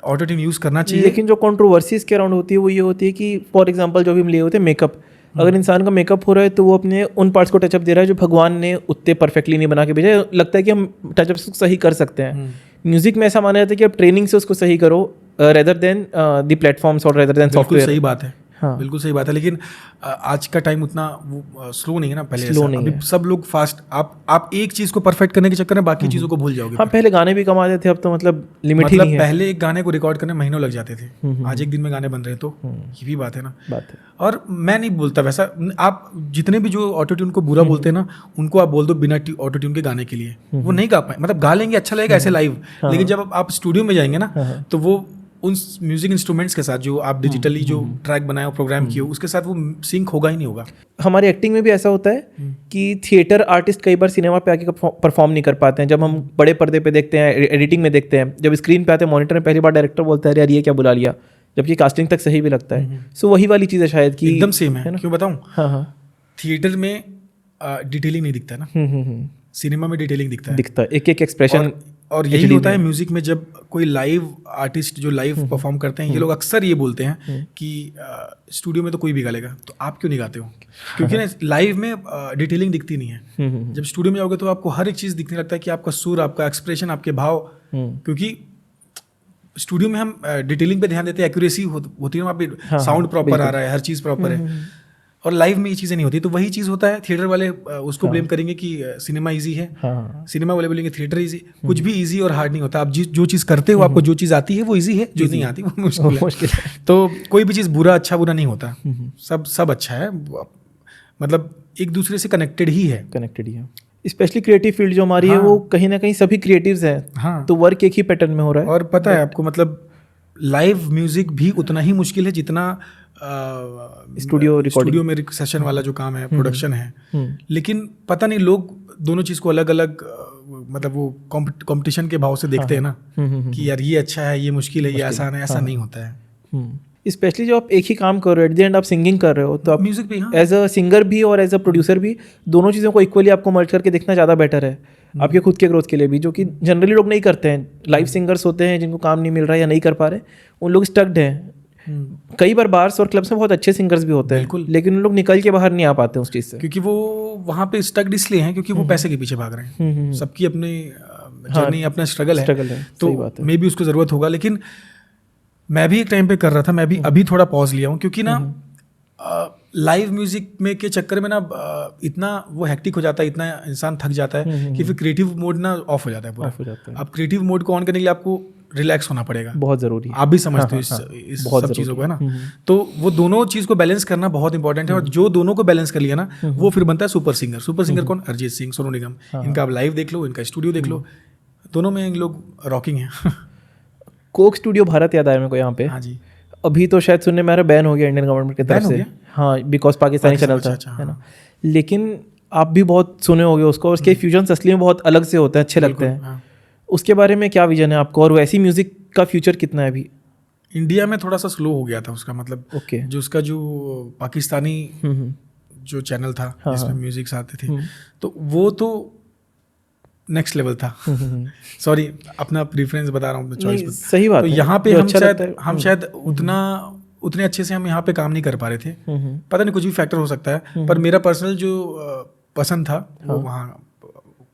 Speaker 1: ऑटो ट्यून यूज करना चाहिए।
Speaker 2: लेकिन जो कंट्रोवर्सीज के अराउंड होती है वो ये होती है कि फॉर एग्जांपल जो भी हम लिए होते हैं मेकअप, अगर इंसान का मेकअप हो रहा है तो वो अपने उन पार्ट्स को टचअप दे रहा है जो भगवान ने उतने परफेक्टली नहीं बना के भेजा। लगता है कि हम टचअप सही कर सकते हैं। म्यूजिक में ऐसा माना जाता है कि आप ट्रेनिंग से उसको सही करो, रेदर देन द प्लेटफॉर्म्स और रेदर देन सॉफ्टवेयर।
Speaker 1: सही बात है, हाँ, बिल्कुल सही बात है। लेकिन आज का टाइम उतना वो स्लो नहीं है ना, पहले
Speaker 2: स्लो नहीं है।
Speaker 1: सब लोग फास्ट, आप एक चीज को परफेक्ट करने के चक्कर में बाकी चीजों को भूल जाओगे।
Speaker 2: हाँ, पहले गाने भी कम आते थे, अब तो मतलब लिमिट ही नहीं है।
Speaker 1: पहले एक गाने को रिकॉर्ड करने महीनों लग जाते थे, आज एक दिन में गाने बन रहे हैं, तो ये भी बात है ना। और मैं नहीं बोलता वैसा, आप जितने भी जो ऑटो ट्यून को बुरा बोलते हैं ना, उनको आप बोल दो बिना ऑटो ट्यून के गाने के लिए, वो नहीं गा पाए। मतलब गा लेंगे, अच्छा लगेगा ऐसे लाइव, लेकिन जब आप स्टूडियो में जाएंगे ना, तो वो उन म्यूजिक इंस्ट्रूमेंट्स के साथ जो आप डिजिटली जो ट्रैक बनाए हो, प्रोग्राम किए हो, उसके साथ वो सिंक होगा ही नहीं होगा।
Speaker 2: हमारी एक्टिंग में भी ऐसा होता है कि थिएटर आर्टिस्ट कई बार सिनेमा पे आके परफॉर्म नहीं कर पाते हैं। जब हम बड़े पर्दे पे देखते हैं, एडिटिंग में देखते हैं, जब स्क्रीन पे आते हैं मॉनिटर में, पहली बार डायरेक्टर बोलता है यार ये क्या बुला लिया, जबकि कास्टिंग तक सही भी लगता है। सो वही वाली चीज़ है शायद कि
Speaker 1: एकदम सेम है। क्यों बताऊँ?
Speaker 2: हाँ,
Speaker 1: थिएटर में डिटेलिंग नहीं दिखता ना, सिनेमा में डिटेलिंग दिखता है,
Speaker 2: एक एक एक्सप्रेशन।
Speaker 1: और यही होता है म्यूजिक में, जब कोई लाइव आर्टिस्ट जो लाइव परफॉर्म करते हैं, ये लोग अक्सर ये बोलते हैं कि स्टूडियो में तो कोई भी गा लेगा, तो आप क्यों नहीं गाते हो? क्योंकि ना लाइव में डिटेलिंग दिखती नहीं है। जब स्टूडियो में जाओगे तो आपको हर एक चीज़ दिखने लगता है कि आपका सुर, आपका एक्सप्रेशन, आपके भाव, क्योंकि स्टूडियो में हम डिटेलिंग पे ध्यान देते हैं, एक्यूरेसी होती है, वहाँ पे साउंड प्रॉपर आ रहा है, हर चीज़ प्रॉपर है। और लाइव में ये चीज़ें नहीं होती, तो वही चीज़ होता है। थिएटर वाले उसको ब्लेम करेंगे कि सिनेमा इजी है, सिनेमा वाले बोलेंगे थिएटर इजी। कुछ भी इजी और हार्ड नहीं होता। आप जो चीज़ करते हो, आपको जो चीज़ आती है वो इजी है, जो नहीं आती वो मुश्किल है। तो कोई भी चीज़ बुरा अच्छा बुरा नहीं होता, सब अच्छा है, मतलब एक दूसरे से कनेक्टेड ही है।
Speaker 2: स्पेशली क्रिएटिव फील्ड जो हमारी है, वो कहीं ना कहीं सभी क्रिएटिव्स हैं।
Speaker 1: हाँ,
Speaker 2: तो वर्क एक ही पैटर्न में हो रहा है।
Speaker 1: और पता है आपको, मतलब लाइव म्यूजिक भी उतना ही मुश्किल है जितना स्टूडियो में सेशन वाला जो काम है, प्रोडक्शन है। लेकिन पता नहीं लोग दोनों चीज़ को अलग अलग, मतलब वो कंपटीशन के भाव से देखते हैं ना, कि यार ये अच्छा है, ये मुश्किल है, ये आसान है। ऐसा नहीं होता है।
Speaker 2: स्पेशली जो आप एक ही काम कर रहे हो, एट द एंड आप सिंगिंग कर रहे हो, तो आप
Speaker 1: म्यूजिक पे, हाँ,
Speaker 2: एज अ सिंगर भी और एज अ प्रोड्यूसर भी दोनों चीज़ों को इक्वली आपको मर्ज करके देखना ज़्यादा बेटर है आपके खुद के ग्रोथ के लिए भी, जो कि जनरली लोग नहीं करते हैं। लाइव सिंगर्स होते हैं जिनको काम नहीं मिल रहा है या नहीं कर पा रहे, उन लोग स्टक्ड हैं। कई बार बार्स और क्लब्स में बहुत अच्छे सिंगर्स भी होते हैं, लेकिन उन लोग निकल के बाहर नहीं आ पाते उस चीज़ से,
Speaker 1: क्योंकि वो वहाँ पे स्टक्ड इसलिए हैं क्योंकि वो पैसे के पीछे भाग रहे हैं। सबकी अपनी जर्नी, अपना स्ट्रगल है, तो मे भी उसको ज़रूरत होगा। लेकिन मैं भी एक टाइम पे कर रहा था, मैं भी अभी थोड़ा पॉज लिया हूँ, क्योंकि ना लाइव म्यूजिक में के चक्कर में ना इतना वो हेक्टिक हो जाता है, इतना इंसान थक जाता है कि फिर क्रिएटिव मोड ना ऑफ हो जाता है पूरा। अब क्रिएटिव मोड को ऑन करने के लिए आपको रिलैक्स होना पड़ेगा, बहुत जरूरी है। आप भी समझते हो इस सब चीज़ों को, है ना। तो वो दोनों चीज़ को बैलेंस करना बहुत इंपॉर्टेंट है, और जो दोनों को बैलेंस कर लिया ना, वो फिर बनता है सुपर सिंगर। सुपर सिंगर कौन? अरिजीत सिंह, सोनू निगम। इनका आप लाइव देख लो, इनका स्टूडियो देख लो, दोनों में इन लोग रॉकिंग है।
Speaker 2: कोक स्टूडियो भारत याद आया मेरे को यहाँ पे।
Speaker 1: हाँ जी।
Speaker 2: अभी तो शायद सुनने में आ रहा बैन हो गया इंडियन गवर्नमेंट की तरफ से। हाँ, बिकॉज पाकिस्तानी चैनल था, है ना। लेकिन आप भी बहुत सुने होंगे उसको, उसके फ्यूजन असली में बहुत अलग से होते हैं, अच्छे लगते हैं। उसके बारे में क्या विजन है आपको, और वैसी म्यूजिक का फ्यूचर कितना है अभी?
Speaker 1: इंडिया में थोड़ा सा स्लो हो गया था उसका, मतलब जो उसका जो पाकिस्तानी जो चैनल था जिसमें म्यूजिक्स आते थे, तो वो तो नेक्स्ट लेवल था। सॉरी, अपना प्रेफरेंस बता रहा हूँ, चॉइस। सही बात है। तो यहाँ पे हम शायद उतने अच्छे से हम यहाँ पे काम नहीं कर पा रहे थे, पता नहीं कुछ भी फैक्टर हो सकता है, पर मेरा पर्सनल जो पसंद था वो वहाँ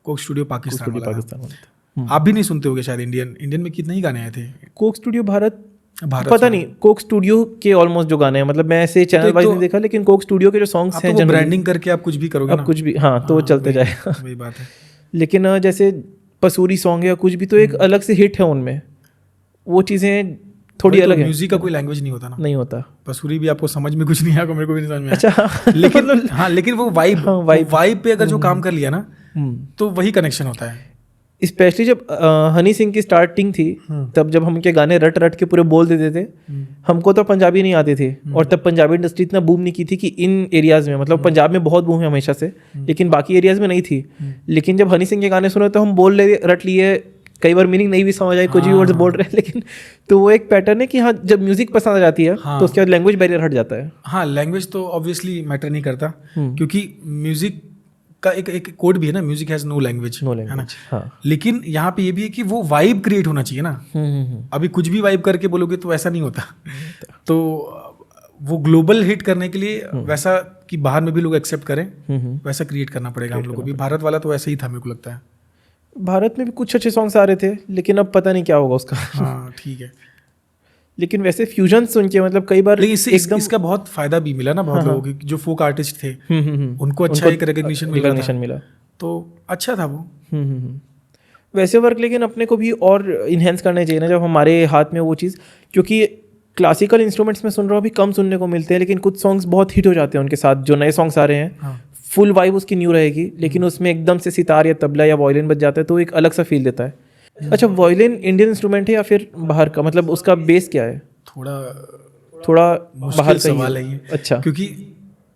Speaker 1: कोक स्टूडियो पाकिस्तान वाला। आप भी नहीं सुनते होगे शायद, इंडियन में कितने ही गाने आए थे।
Speaker 2: कोक स्टूडियो भारत पता नहीं, कोक स्टूडियो के ऑलमोस्ट जो गाने हैं, मतलब मैं ऐसे चैनल वाइज नहीं देखा, लेकिन कोक स्टूडियो के जो सॉन्ग्स हैं,
Speaker 1: ब्रांडिंग करके आप कुछ भी करोगे ना,
Speaker 2: कुछ भी, हाँ, तो वो चलते जाएगा।
Speaker 1: वही बात है।
Speaker 2: लेकिन जैसे पसूरी सॉन्ग या कुछ भी, तो एक अलग से हिट है उनमें, वो चीज़ें थोड़ी अलग है।
Speaker 1: म्यूजिक का कोई लैंग्वेज नहीं होता ना,
Speaker 2: नहीं होता।
Speaker 1: पसूरी भी आपको समझ में कुछ नहीं आएगा, मेरे को भी नहीं समझ में।
Speaker 2: अच्छा।
Speaker 1: लेकिन हाँ, लेकिन वो वाइब पे अगर जो काम कर लिया ना, तो वही कनेक्शन होता है।
Speaker 2: स्पेशली जब हनी सिंह की स्टार्टिंग थी, तब जब हम उनके गाने रट रट के पूरे बोल देते थे, हमको तो पंजाबी नहीं आते थे, और तब पंजाबी इंडस्ट्री इतना बूम नहीं की थी कि इन एरियाज़ में, मतलब पंजाब में बहुत बूम है हमेशा से, लेकिन बाकी एरियाज़ में नहीं थी। लेकिन जब हनी सिंह के गाने सुने तो हम बोल ले रट लिए, कई बार मीनिंग नहीं भी समझ आई, कुछ भी वर्ड्स बोल रहे हैं, लेकिन तो वो एक पैटर्न है कि हाँ, जब म्यूजिक पसंद आ जाती है तो उसके बाद लैंग्वेज बैरियर हट जाता है।
Speaker 1: हाँ, लैंग्वेज तो ऑब्वियसली मैटर नहीं करता, क्योंकि म्यूजिक का एक कोड भी है ना, म्यूजिक हैज नो लैंग्वेज, है ना। हाँ। लेकिन यहाँ पे ये भी है कि वो वाइब क्रिएट होना चाहिए ना। अभी कुछ भी वाइब करके बोलोगे तो ऐसा नहीं होता। तो वो ग्लोबल हिट करने के लिए वैसा कि बाहर में भी लोग एक्सेप्ट करें, वैसा क्रिएट करना पड़ेगा हम लोग को भी। भारत वाला तो ऐसा ही था, मेरे को लगता है।
Speaker 2: भारत में भी कुछ अच्छे सॉन्ग्स आ रहे थे, लेकिन अब पता नहीं क्या होगा उसका।
Speaker 1: हाँ, ठीक है।
Speaker 2: लेकिन वैसे फ्यूजन सुन के, मतलब कई बार
Speaker 1: इसका बहुत फायदा भी मिला ना बहुत लोगों को, जो फोक आर्टिस्ट थे उनको अच्छा एक रिकग्निशन मिला, तो अच्छा था वो।
Speaker 2: वैसे वर्क लेकिन अपने को भी और इन्हेंस करने चाहिए ना, जब हमारे हाथ में वो चीज़, क्योंकि क्लासिकल इंस्ट्रूमेंट्स में सुन रहा हूँ अभी कम सुनने को मिलते हैं, लेकिन कुछ सॉन्ग्स बहुत हिट हो जाते हैं उनके साथ। जो नए सॉन्ग्स आ रहे हैं, फुल वाइब उसकी न्यू रहेगी, लेकिन उसमें एकदम से सितार या तबला या वायलिन बज जाता है, तो एक अलग सा फील देता है। अच्छा, वायलिन इंडियन इंस्ट्रूमेंट है या फिर बाहर का, मतलब उसका बेस क्या है? थोड़ा बाहर सवाल है ये। अच्छा,
Speaker 1: क्योंकि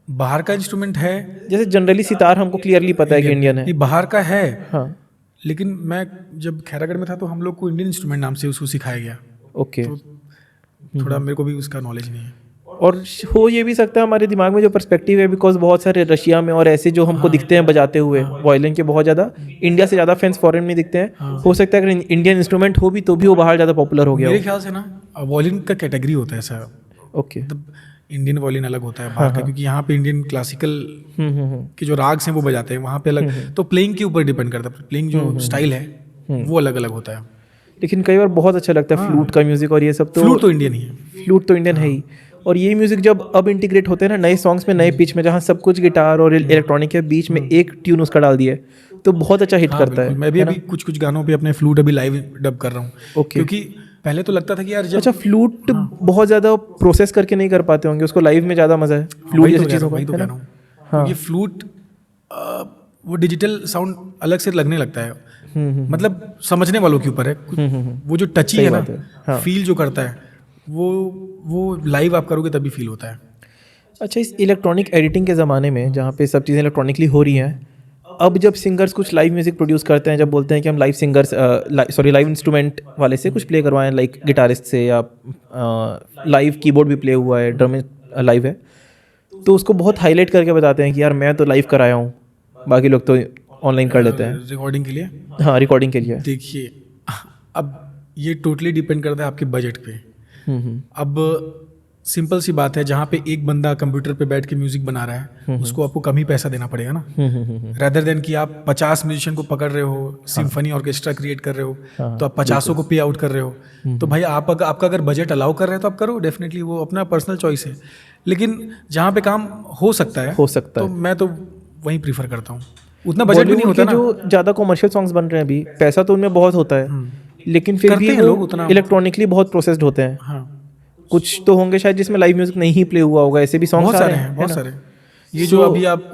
Speaker 1: बाहर का इंस्ट्रूमेंट है,
Speaker 2: जैसे जनरली सितार हमको क्लियरली पता है कि इंडियन है,
Speaker 1: बाहर का है।
Speaker 2: हाँ,
Speaker 1: लेकिन मैं जब खैरागढ़ में था तो हम लोग को इंडियन इंस्ट्रूमेंट नाम से उसको सिखाया गया।
Speaker 2: ओके,
Speaker 1: तो थोड़ा मेरे को भी उसका नॉलेज नहीं है।
Speaker 2: और हो ये भी सकता है हमारे दिमाग में जो पर्सपेक्टिव है, बिकॉज बहुत सारे रशिया में और ऐसे जो हमको दिखते हैं बजाते हुए वायलिन के, बहुत ज़्यादा इंडिया से ज़्यादा फैंस फॉरेन में दिखते हैं। हो सकता है अगर इंडियन इंस्ट्रूमेंट हो भी तो भी वो बाहर ज़्यादा पॉपुलर हो गया।
Speaker 1: मेरे ख्याल से ना वायलिन का कैटेगरी होता है ऐसा।
Speaker 2: ओके,
Speaker 1: मतलब इंडियन वायलिन अलग होता है बाहर का, क्योंकि यहाँ पे इंडियन क्लासिकल के जो राग्स हैं वो बजाते हैं, वहाँ पे अलग। तो प्लेइंग के ऊपर डिपेंड करता है, प्लेइंग जो स्टाइल है वो अलग अलग होता है।
Speaker 2: लेकिन कई बार बहुत अच्छा लगता है फ्लूट का म्यूजिक और ये सब। तो
Speaker 1: फ्लूट तो इंडियन ही है,
Speaker 2: फ्लूट तो इंडियन है ही। और ये म्यूजिक जब अब इंटीग्रेट होते हैं ना नए सॉन्ग्स में, नए पिच में, जहाँ सब कुछ गिटार और इलेक्ट्रॉनिक के बीच में एक ट्यून उसका डाल दिया, तो बहुत अच्छा हिट करता है।
Speaker 1: मैं भी अभी कुछ गानों पे अपने फ्लूट अभी लाइव डब कर रहा हूँ, क्योंकि पहले तो लगता था कि यार
Speaker 2: अच्छा, फ्लूट बहुत ज़्यादा प्रोसेस करके नहीं कर पाते होंगे उसको, लाइव में ज़्यादा मजा है फ्लूट जैसी चीज़ों को, है ना।
Speaker 1: क्योंकि फ्लूट वो डिजिटल साउंड अलग से लगने लगता है, मतलब समझने वालों के ऊपर है। वो जो टची है ना, फील जो करता है, वो लाइव आप करोगे तभी फील होता है।
Speaker 2: अच्छा, इस इलेक्ट्रॉनिक एडिटिंग के ज़माने में जहाँ पे सब चीज़ें इलेक्ट्रॉनिकली हो रही हैं, अब जब सिंगर्स कुछ लाइव म्यूजिक प्रोड्यूस करते हैं, जब बोलते हैं कि हम लाइव सिंगर्स लाइव इंस्ट्रूमेंट वाले से कुछ प्ले करवाएं, लाइक गिटारिस्ट से, या लाइव कीबोर्ड भी प्ले हुआ है, ड्रम लाइव है, तो उसको बहुत हाईलाइट करके बताते हैं कि यार मैं तो लाइव कराया हूँ, बाकी लोग तो ऑनलाइन कर लेते हैं
Speaker 1: रिकॉर्डिंग के लिए।
Speaker 2: हाँ, रिकॉर्डिंग के लिए।
Speaker 1: देखिए, अब ये टोटली डिपेंड करता है आपके बजट पे। अब सिंपल सी बात है, जहाँ पे एक बंदा कंप्यूटर पे बैठ के म्यूजिक बना रहा है, उसको आपको कम ही पैसा देना पड़ेगा ना, रादर देन कि आप 50 म्यूजिशियन को पकड़ रहे हो, सिम्फनी ऑर्केस्ट्रा क्रिएट कर रहे हो, तो आप 50 को पे आउट कर रहे हो। तो भाई आपका अगर बजट अलाउ कर रहे हैं तो आप करो, डेफिनेटली वो अपना पर्सनल चॉइस है। लेकिन जहाँ पे काम हो सकता है तो मैं तो वही प्रीफर करता हूँ। उतना बजट भी नहीं होता ना।
Speaker 2: जो ज़्यादा कॉमर्शियल सॉन्ग्स बन रहे हैं अभी, पैसा तो उनमें बहुत होता है, लेकिन फिर भी
Speaker 1: लोग उतना
Speaker 2: इलेक्ट्रॉनिकली बहुत प्रोसेस्ड होते हैं। कुछ तो होंगे शायद जिसमें लाइव म्यूजिक नहीं ही प्ले हुआ होगा, ऐसे भी सॉन्ग्स आ रहे हैं बहुत सारे।
Speaker 1: ये जो अभी आप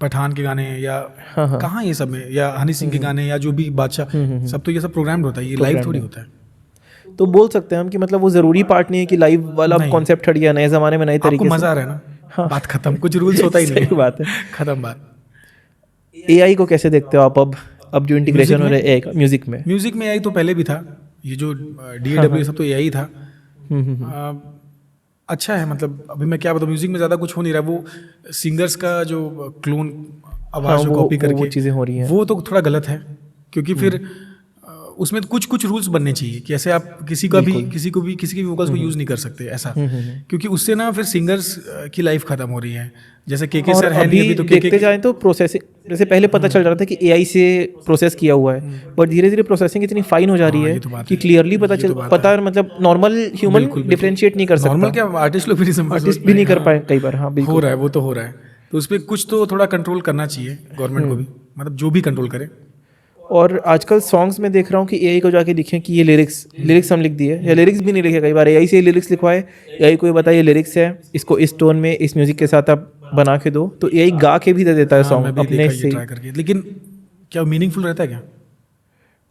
Speaker 1: पठान के गाने या कहाँ ये सब में, या हनी सिंह के गाने, या जो भी बादशाह, सब तो ये सब प्रोग्राम्ड होता है, ये लाइव थोड़ी होता है।
Speaker 2: तो बोल सकते हैं हम कि मतलब वो जरूरी पार्ट नहीं है कि लाइव वाला कॉन्सेप्ट हट गया नए जमाने में, नए तरीके से
Speaker 1: मजा आ रहा है ना, बात खत्म, कुछ रूल्स होता ही नहीं।
Speaker 2: बात है,
Speaker 1: खत्म बात।
Speaker 2: एआई को कैसे देखते हो आप? अब जो इंटीग्रेशन हो रहा है एआई म्यूजिक में
Speaker 1: एआई तो पहले भी था, ये जो DAW सब तो एआई था। अच्छा है, मतलब अभी मैं क्या बताऊँ, म्यूजिक में ज़्यादा कुछ हो नहीं रहा। वो सिंगर्स का जो क्लोन आवाज़ कॉपी करके
Speaker 2: वो चीज़ें हो रही हैं,
Speaker 1: वो तो थोड़ा गलत है, क्योंकि फिर उसमें कुछ रूल्स बनने चाहिए कि ऐसे आप किसी को भी वोकल्स को यूज़ नहीं कर सकते ऐसा, क्योंकि उससे ना फिर सिंगर्स की लाइफ खत्म हो रही है। जैसे के सर है नहीं अभी, तो
Speaker 2: देखते जाएं तो प्रोसेसिंग, जैसे पहले पता चल रहा था कि एआई से प्रोसेस किया हुआ है, बट धीरे धीरे प्रोसेसिंग इतनी फाइन हो जा रही है कि क्लियरली पता मतलब नॉर्मल ह्यूमन डिफरेंशिएट नहीं कर सकता।
Speaker 1: नॉर्मल क्या, आर्टिस्ट लोग
Speaker 2: भी नहीं कर पाए कई बार। हाँ,
Speaker 1: हो रहा है, वो तो हो रहा है। तो उस पर कुछ तो थोड़ा कंट्रोल करना चाहिए गवर्नमेंट को भी, मतलब जो भी कंट्रोल करे।
Speaker 2: और आजकल सॉन्ग्स में देख रहा हूँ कि एआई को जाके लिखें कि ये लिरिक्स हम लिख दिए, या लिरिक्स भी नहीं लिखे, कई बार एआई से लिरिक्स लिखवाए, एआई को ये बताइए लिरिक्स है, इसको इस टोन में इस म्यूजिक के साथ आप बना के दो, तो एआई गा के भी दे देता है सॉन्ग अपने से।
Speaker 1: लेकिन क्या मीनिंगफुल रहता है क्या,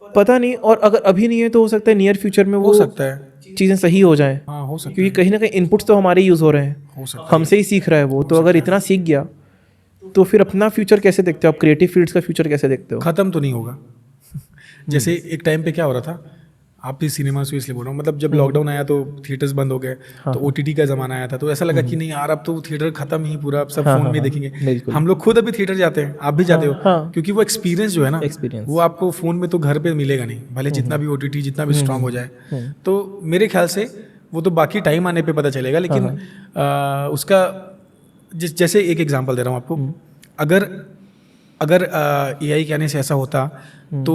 Speaker 2: पता नहीं। और अगर अभी नहीं है तो हो सकता है नियर फ्यूचर में वो
Speaker 1: हो सकता है
Speaker 2: चीज़ें सही हो जाएं।
Speaker 1: हाँ, हो सकता है,
Speaker 2: क्योंकि कहीं ना कहीं इनपुट्स तो हमारे यूज़ हो रहे हैं,
Speaker 1: हो सकता है,
Speaker 2: हमसे ही सीख रहा है वो। तो अगर इतना सीख गया तो फिर अपना फ्यूचर कैसे देखते हो आप? क्रिएटिव फील्ड्स का फ्यूचर कैसे देखते हो?
Speaker 1: खत्म तो नहीं होगा। जैसे एक टाइम पे क्या हो रहा था, आप भी सिनेमा से इसलिए बोल रहा हूँ, मतलब जब लॉकडाउन आया तो थिएटर्स बंद हो गए, तो OTT का ज़माना आया था, तो ऐसा लगा कि नहीं यार अब तो थिएटर खत्म ही पूरा, अब सब फोन में देखेंगे। हम लोग खुद अभी थिएटर जाते हैं, आप भी जाते हो, क्योंकि वो एक्सपीरियंस जो है ना, वो आपको फ़ोन में तो घर पे मिलेगा नहीं, भले जितना भी OTT जितना भी स्ट्रांग हो जाए। तो मेरे ख्याल से वो तो बाकी टाइम आने पर पता चलेगा, लेकिन उसका जैसे एक एग्जाम्पल दे रहा हूँ आपको, अगर AI के आने से ऐसा होता तो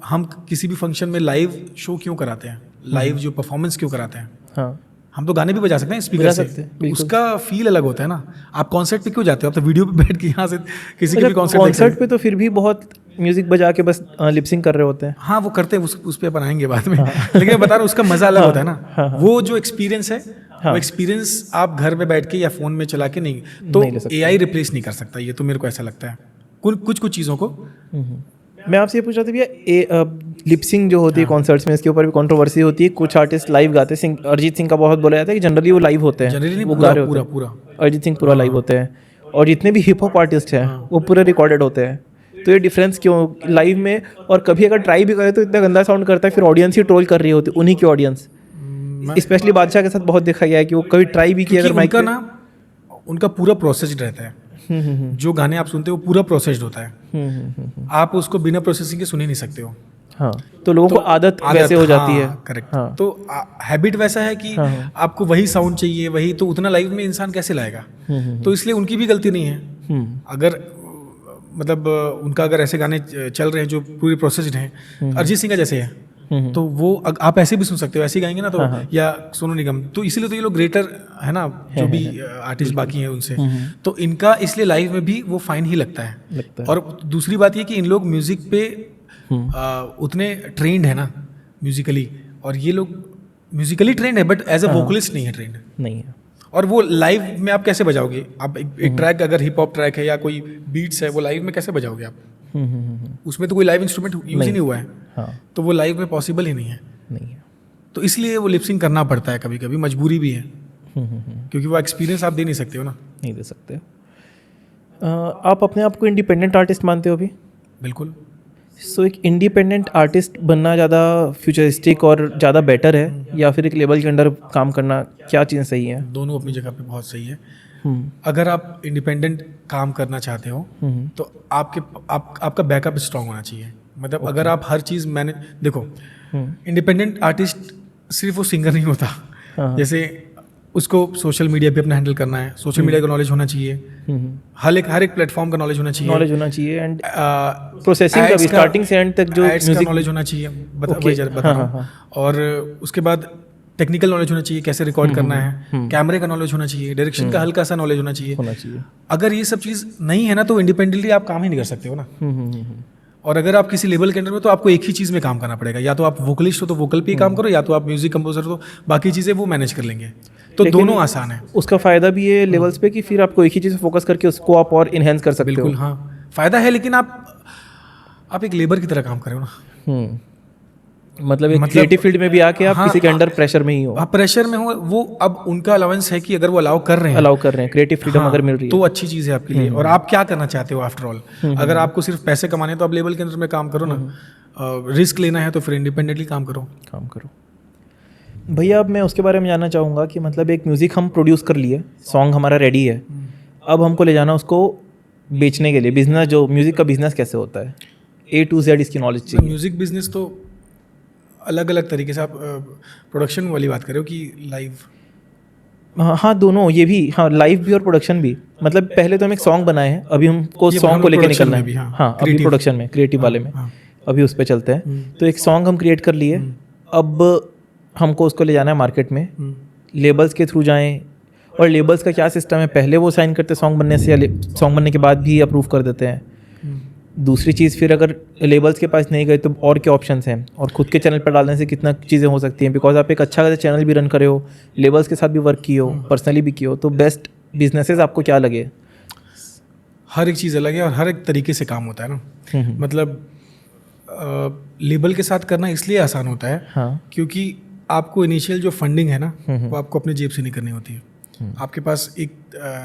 Speaker 1: हम किसी भी फंक्शन में लाइव शो क्यों कराते हैं, लाइव जो परफॉर्मेंस क्यों कराते हैं?
Speaker 2: हाँ,
Speaker 1: हम तो गाने भी बजा सकते हैं स्पीकर से, उसका फील अलग होता है ना। आप कॉन्सर्ट पे क्यों जाते हो? आप तो वीडियो पे बैठ के यहाँ से किसी के भी कॉन्सर्ट
Speaker 2: पे तो फिर भी बहुत म्यूजिक बजा के बस लिपसिंग कर रहे होते हैं।
Speaker 1: हाँ, वो करते हैं, उस पर अपन आएंगे बाद में। लेकिन मैं बता रहा हूँ उसका मजा अलग होता है ना। वो जो एक्सपीरियंस है, वो एक्सपीरियंस आप घर में बैठ के या फोन में चला के नहीं, तो AI रिप्लेस नहीं कर सकता। ये तो मेरे को ऐसा लगता है कुछ चीज़ों को।
Speaker 2: मैं आपसे ये पूछ रहा था भैया, लिपसिंग जो होती है कॉन्सर्ट्स में, इसके ऊपर भी कंट्रोवर्सी होती है। कुछ आर्टिस्ट लाइव गाते हैं, अरिजीत सिंह का बहुत बोला जाता है कि जनरली वो लाइव होते हैं,
Speaker 1: जनरली
Speaker 2: वो गा रहे होते हैं, अरिजीत सिंह पूरा लाइव होते हैं। और जितने भी हिप हॉप आर्टिस्ट हैं वो पूरे रिकॉर्डेड होते हैं। तो ये डिफरेंस क्यों लाइव में? और कभी अगर ट्राई भी करे तो इतना गंदा साउंड करता है, फिर ऑडियंस ही ट्रोल कर रही होती है, उन्हीं की ऑडियंस। स्पेशली बादशाह के साथ बहुत देखा गया है कि वो कभी ट्राई भी किया, अगर माइक ना,
Speaker 1: उनका पूरा प्रोसेस्ड रहता है। जो गाने आप सुनते हो पूरा प्रोसेस्ड होता है, आप उसको बिना प्रोसेसिंग के सुन ही नहीं सकते हो।
Speaker 2: हाँ, तो लोगों को आदत वैसे हो जाती है।
Speaker 1: करेक्ट। तो हैबिट वैसा है कि आपको वही साउंड चाहिए, वही, तो उतना लाइव में इंसान कैसे लाएगा? तो इसलिए उनकी भी गलती नहीं है। अगर मतलब उनका अगर ऐसे गाने चल रहे हैं जो पूरी प्रोसेस्ड हैं, अरिजीत सिंह का जैसे है, तो वो आप ऐसे भी सुन सकते हो, ऐसे गाएंगे ना तो, या सोनू निगम, तो इसीलिए तो ये लोग ग्रेटर है ना, जो भी आर्टिस्ट बाकी हैं उनसे, तो इनका इसलिए लाइव में भी वो फाइन ही लगता है। और दूसरी बात ये कि इन लोग म्यूजिक पे उतने ट्रेंड है ना म्यूजिकली, और ये लोग म्यूजिकली ट्रेंड है बट एज अ वोकलिस्ट नहीं है, ट्रेंड नहीं है। और वो लाइव में आप कैसे बजाओगे? आप एक ट्रैक अगर हिप हॉप ट्रैक है या कोई बीट्स है, वो लाइव में कैसे बजाओगे आप? उसमें तो कोई लाइव इंस्ट्रूमेंट यूज ही नहीं हुआ है। हाँ। तो वो लाइव में पॉसिबल ही नहीं है। तो इसलिए वो लिपसिंग करना पड़ता है, कभी कभी मजबूरी भी है, क्योंकि वो एक्सपीरियंस आप दे नहीं सकते हो ना।
Speaker 2: नहीं दे सकते। आप अपने आप को इंडिपेंडेंट आर्टिस्ट मानते हो अभी?
Speaker 1: बिल्कुल।
Speaker 2: सो एक इंडिपेंडेंट आर्टिस्ट बनना ज़्यादा फ्यूचरिस्टिक और ज़्यादा बेटर है या फिर एक लेबल के अंडर काम करना, क्या चीज़ सही है?
Speaker 1: दोनों अपनी जगह पे बहुत सही है। अगर आप इंडिपेंडेंट काम करना चाहते हो तो आपका बैकअप स्ट्रांग होना चाहिए। मतलब अगर आप हर चीज़ देखो, इंडिपेंडेंट आर्टिस्ट सिर्फ वो सिंगर नहीं होता। जैसे उसको सोशल मीडिया पे अपना हैंडल करना है, सोशल मीडिया का नॉलेज होना चाहिए, हर एक प्लेटफॉर्म का नॉलेज होना चाहिए
Speaker 2: एंड प्रोसेसिंग का भी स्टार्टिंग से एंड तक जो
Speaker 1: म्यूजिक नॉलेज होना चाहिए, बता रहा हूँ। और उसके बाद टेक्निकल नॉलेज होना चाहिए, कैसे रिकॉर्ड करना है, कैमरे का नॉलेज होना चाहिए, डायरेक्शन का हल्का सा नॉलेज होना चाहिए। अगर ये सब चीज़ नहीं है ना तो इंडिपेंडेंटली आप काम ही नहीं कर सकते हो ना। और अगर आप किसी लेवल के अंडर में तो आपको एक ही चीज़ में काम करना पड़ेगा, या तो आप वोकलिस्ट हो तो वोकल पे ही काम करो, या तो आप म्यूजिक कंपोजर हो तो बाकी चीज़ें वो मैनेज कर लेंगे। तो दोनों आसान है।
Speaker 2: उसका फ़ायदा भी है लेवल्स पे कि फिर आपको एक ही चीज़ फोकस करके उसको आप और इन्हेंस कर सकते हो।
Speaker 1: बिल्कुल, हाँ फ़ायदा है, लेकिन आप एक लेबर की तरह काम करो ना।
Speaker 2: मतलब एक क्रिएटिव फील्ड में भी आके आप किसी के अंडर प्रेशर में ही हो।
Speaker 1: आप प्रेशर में हो, वो अब उनका अलाउंस है कि अगर वो अलाउ कर रहे हैं
Speaker 2: क्रिएटिव फ्रीडम अगर मिल रही है
Speaker 1: तो अच्छी चीज़ है आपके लिए। और आप क्या करना चाहते हो आफ्टर ऑल? अगर आपको सिर्फ पैसे कमाने हैं तो आप लेवल के अंदर में काम करो ना। रिस्क लेना है तो फिर इंडिपेंडेंटली काम करो।
Speaker 2: भैया अब मैं उसके बारे में जानना चाहूँगा कि मतलब एक म्यूज़िक हम प्रोड्यूस कर लिए, सॉन्ग हमारा रेडी है, अब हमको ले जाना उसको बेचने के लिए। बिजनेस, जो म्यूज़िक का बिजनेस कैसे होता है, A to Z इसकी नॉलेज चाहिए।
Speaker 1: म्यूज़िक बिजनेस तो अलग अलग तरीके से, आप प्रोडक्शन वाली बात कर रहे हो कि लाइव?
Speaker 2: हाँ दोनों, ये भी, हाँ लाइव भी और प्रोडक्शन भी। मतलब पहले तो हम एक सॉन्ग बनाए हैं, अभी हमको सॉन्ग को लेकर निकलना है। हाँ अभी प्रोडक्शन में, क्रिएटिव वाले में अभी उस पर चलते हैं। तो एक सॉन्ग हम क्रिएट कर लिए, अब हमको उसको ले जाना है मार्केट में, लेबल्स के थ्रू जाएं। और लेबल्स का क्या सिस्टम है, पहले वो साइन करते सॉन्ग बनने से, या सॉन्ग बनने के बाद भी अप्रूव कर देते हैं। दूसरी चीज़, फिर अगर लेबल्स के पास नहीं गए तो और क्या ऑप्शंस हैं, और खुद के चैनल पर डालने से कितना चीज़ें हो सकती हैं। बिकॉज आप एक अच्छा चैनल भी रन करे हो, लेबल्स के साथ भी वर्क किए हो, पर्सनली भी किए हो, तो बेस्ट बिजनेसेस आपको क्या लगे?
Speaker 1: हर एक चीज़ अलग है और हर एक तरीके से काम होता है ना। मतलब लेबल के साथ करना इसलिए आसान होता है क्योंकि आपको इनिशियल जो फंडिंग है ना वो आपको अपने जेब से नहीं करनी होती है। आपके पास एक